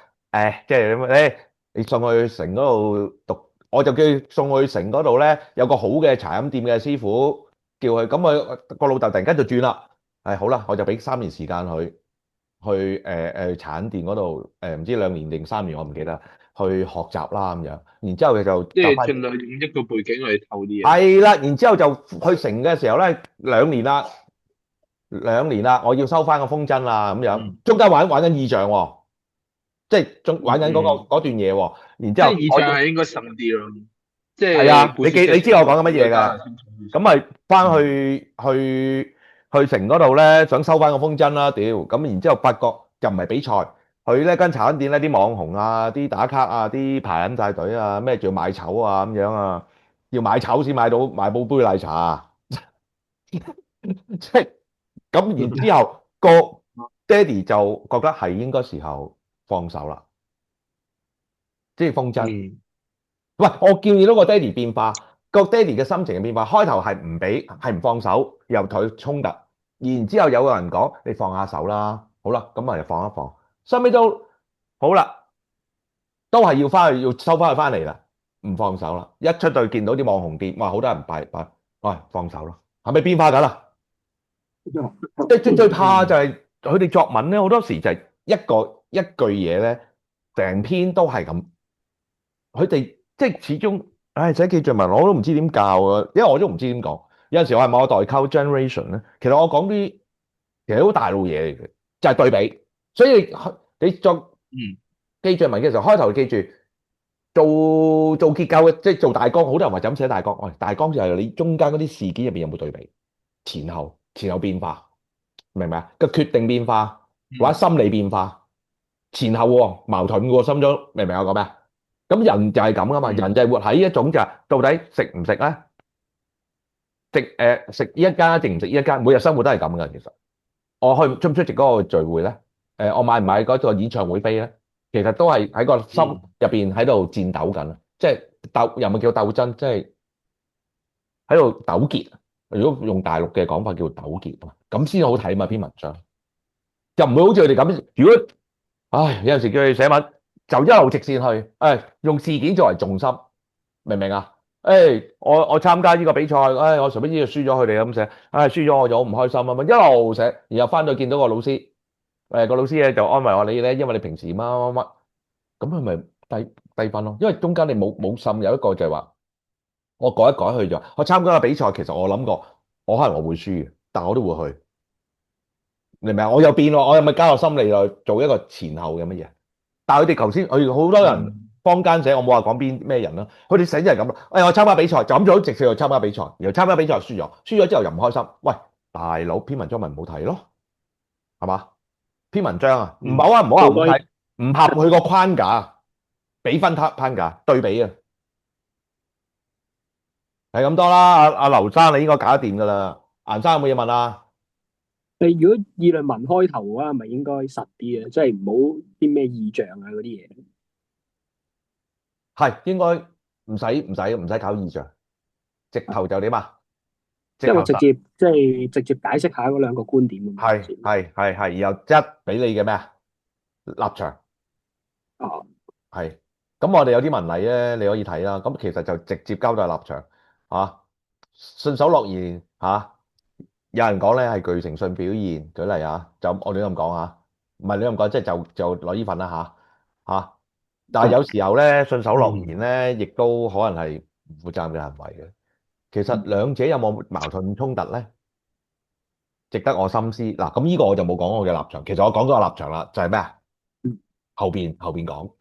即係你送去城嗰度讀，我就叫佢送去城嗰度咧，有個好嘅茶飲店嘅師傅叫佢，咁佢個老豆突然間就轉啦，好啦，我就俾3年時間佢去茶飲店嗰度唔知2年定3年，我唔記得。去學習啦咁樣，然之後佢就即答翻。係盡量用一個背景去透啲嘢。係啦，然之後就去成嘅時候咧，兩年啦，我要收翻個風箏啦咁樣，嗯中間玩緊意象喎，即係仲玩緊嗯，嗰段嘢喎，然之即係後我要意象係應該深啲咯，即係啊，係故事你知我講緊乜嘢再加㗎？下清楚少少。咁咪翻嗯去城嗰度咧，想收翻個風箏啦，屌！咁然之後發覺又唔係比賽，佢呢間茶餐店咧啲網紅啊、啲打卡啊、啲排緊晒隊啊，咩仲要買籌啊咁樣啊，要買籌先買到杯奶茶啊，即係咁。然之後個爹哋就覺得係應該時候放手啦，即係風箏。嗯喂，我建議到個爹哋變化，個爹哋嘅心情嘅變化，開頭係唔俾，係唔放手，又同佢衝突，然之後有個人講你放下手啦，好啦，咁咪放一放，收尾都好啦，都係要收翻佢翻嚟啦，唔放手啦，一出到去見到啲網紅店，哇，好多人拜，喂，放手啦，係咪變化緊啦？最怕就係佢哋作文咧，好多時就係一句嘢咧，成篇都係咁。佢哋即係始終，寫記敘文我都唔知點教啊，因為我都唔知點講。有陣時我係冇代溝 generation 咧，其實我講啲其實好大路嘢嚟嘅，就係對比。所以你作嗯記敘文嘅時候，開頭記住做結構嘅，即係做大綱。好多人話就咁寫大綱，喂，大綱就係你中間嗰啲事件入邊有冇對比，前後變化，明唔明啊？個決定變化或者嗯心理變化。前後喎，矛盾喎，心中明唔明我講咩啊？咁人就係咁噶嘛，人就係活喺一種就係到底食唔食咧？食呢一間定唔食呢一間？每日生活都係咁噶，其實我出唔出席嗰個聚會咧？我買唔買嗰個演唱會飛咧？其實都係喺個心入邊喺度戰鬥緊，即係又咪叫鬥爭，即係喺度糾結。如果用大陸嘅講法叫糾結啊，咁先好睇嘛篇文章，就唔會好似佢哋咁。如果有陣時叫佢寫文，就一路直線去，用事件作為重心，明唔明啊？我參加呢個比賽，我隨便呢個輸咗佢哋咁寫，輸咗我就好唔開心啊嘛，一路寫，然後翻到見到個老師，個老師咧就安慰我你咧，因為你平時乜乜乜，咁佢咪低分咯，因為中間你冇滲有一個就係話，我改一改去咗，我參加個比賽，其實我諗過，我可能我會輸嘅，但我都會去。你明唔明啊？我有變喎，我有咪加個心理去做一個前後嘅乜嘢？但係佢哋頭先，佢好多人坊間寫，我冇話講邊咩人啦。佢哋寫就係咁啦。我參加比賽就咁做，直接去參加比賽，然後參加比賽輸咗，輸咗之後又唔開心。喂，大佬篇文章咪唔好睇咯，係嘛？篇文章啊，唔好啊，唔好話唔睇，唔合佢個框架，比分框架對比啊，係咁多啦。阿劉生你應該搞得掂㗎啦。顏生有冇嘢問啊？如果議論文開頭嘅話，係咪應該實啲啊？即係唔好啲咩意象啊嗰啲嘢。係應該唔使搞意象，直頭就點啊？即係我直接解釋下嗰兩個觀點咁樣係，然後一俾你嘅咩啊立場哦，係，咁我哋有啲文例咧，你可以睇啦。咁其實就直接交代立場嚇，信守諾言嚇。有人講咧係具誠信表現，舉例啊，就我亂咁講嚇，唔係亂咁講，即係就攞呢份啦嚇。但係有時候咧，信守諾言咧，亦都可能係唔負責任嘅行為嘅。其實兩者有冇矛盾衝突咧？值得我深思。嗱，咁呢個我就冇講我嘅立場。其實我講咗個立場啦，就係咩啊？後邊講。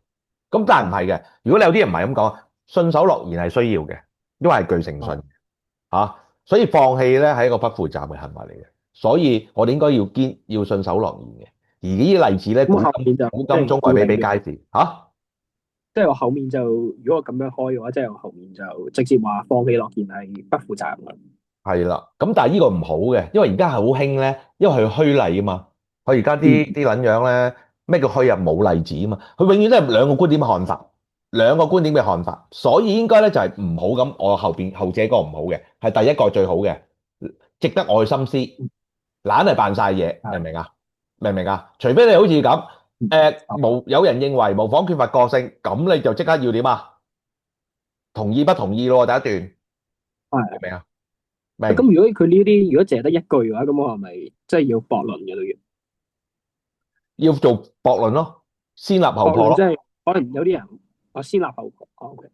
咁但係唔係嘅。如果你有啲人唔係咁講，信守諾言係需要嘅，因為係具誠信所以放棄咧係一個不負責嘅行為嚟嘅。所以我哋應該要信守諾言嘅。而呢啲例子咧，咁後面就古今中外比比皆是即係我後面就如果我咁樣開嘅話，即係我後面就直接話放棄諾言係不負責任嘅。係啦，咁但係呢個唔好嘅，因為而家係好興咧，因為佢虛例啊嘛。佢而家啲撚樣咧，咩叫虛啊？冇例子啊嘛。佢永遠都係兩個觀點嘅看法，兩個觀點嘅看法，所以應該咧就係唔好咁。我後者嗰個唔好嘅，係第一個最好嘅，值得我去深思。懶係扮晒嘢，明唔明啊？明唔明啊？除非你好似咁，有人認為模仿缺乏個性，咁你就即刻要點啊？同意不同意咯？第一段明唔明啊？咁如果佢呢啲如果淨係得一句嘅話，咁我係咪即係要駁論嘅都要做駁論咯，先立後破咯。即係可能有啲人我先立後破，OK。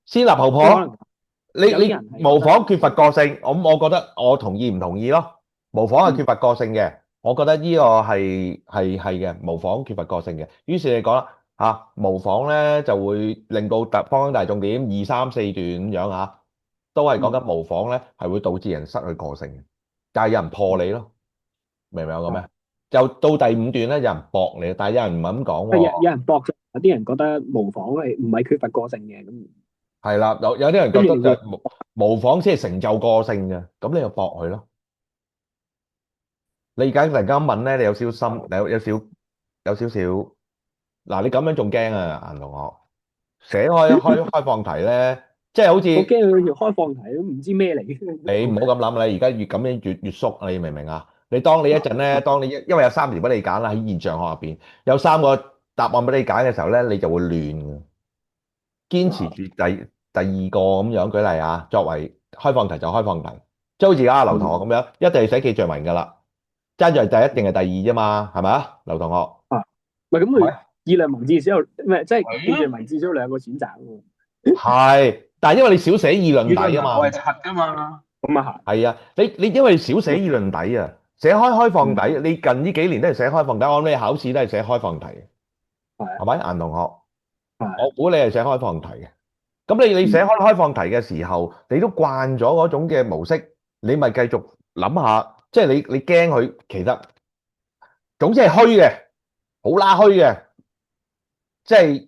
先立後破咯。你模仿缺乏個性，我覺得我同意唔同意咯。模仿係缺乏個性嘅，我覺得呢個係嘅，模仿缺乏個性嘅。於是你講啦模仿咧就會令到坊間大眾點2、3、4段咁樣都係講緊模仿咧係會導致人失去個性嘅，但係有人破你咯，明唔明我講咩？就到第5段咧，有人駁你，但係有人唔係咁講喎。有人駁啫，有啲人覺得模仿係唔係缺乏個性嘅咁。係啦，有啲人覺得就係模仿先係成就個性嘅，咁你就駁佢咯。你而家突然間問咧，你有少少心，有少少嗱，你咁樣仲驚啊，顏同學寫開放題咧，即係好似我驚佢條開放題都唔知咩嚟。你唔好咁諗啦，而家越咁樣越縮，你明唔明啊？當你一陣咧，因為有3條俾你揀啦，喺現象學入邊有3個答案俾你揀嘅時候咧，你就會亂嘅。堅持住第二個咁樣舉例作為開放題就開放題，即係好似阿劉同學咁樣，一定係寫記敘文噶啦，爭在一定係第二啫嘛，係咪啊？劉同學唔係咁佢議論文字只有咩？即係記敘文字只有2個選擇喎。係，但係因為你少寫議論底啊嘛，我係柒噶嘛。咁啊係啊，你因為少寫議論底啊，寫開放底，你近呢幾年都係寫開放底，我諗你考試都係寫開放題，係咪？顏同學，我估你係寫開放題嘅。咁你寫開放題嘅時候，你都慣咗嗰種嘅模式，你咪繼續諗下，即係你驚佢其實總之係虛嘅，好啦虛嘅，即係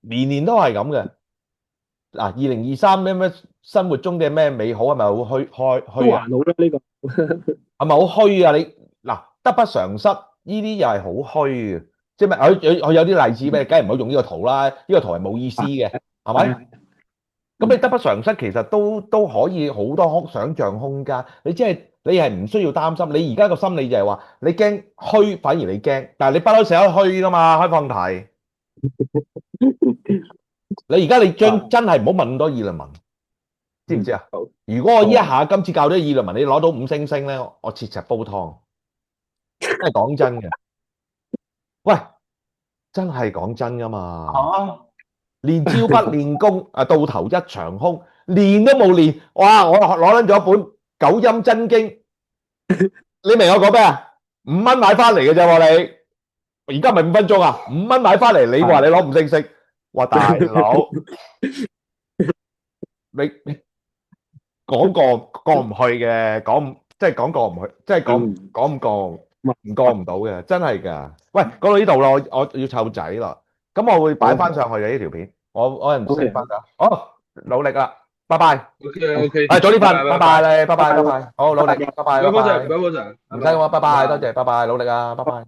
年年都係咁嘅。嗱，2023咩生活中嘅咩美好係咪好虛啊？都還好啦呢個。係咪好虛啊？你嗱得不償失，呢啲又係好虛嘅，即係咪？佢有啲例子咩？梗係唔好用呢個圖啦，呢個圖係冇意思嘅，係咪？咁你得不償失，其實都可以好多想像空間。你係唔需要擔心。你而家個心理就係話你驚虛，反而你驚，但係你不嬲寫開虛噶嘛，開放題。你而家你真係唔好問咁多議論文，知唔知啊？好，如果我呢一下今次教咗議論文，你攞到5星星咧，我切實煲湯。真係講真嘅，喂，真係講真噶嘛？練招不練功，到頭一場空，練都冇練，哇！我攞撚咗一本《九陰真經》，你明我講咩啊？5蚊買翻嚟嘅啫喎，你而家咪5分鐘啊？5蚊買翻嚟，你話你攞5星星，哇大佬，你講過唔去嘅，即係講過唔去，即係講唔過唔到嘅，真係㗎。喂，講到呢度啦，我要湊仔啦，咁我會擺翻上去嘅呢條片，我人 send 翻㗎。好，努力啦，拜拜。OK，早啲瞓，拜拜拜你，拜拜，好努力，拜拜，唔該，多謝，拜拜，唔該，多謝，唔使我，拜拜，多謝，拜拜，努力啊，拜拜。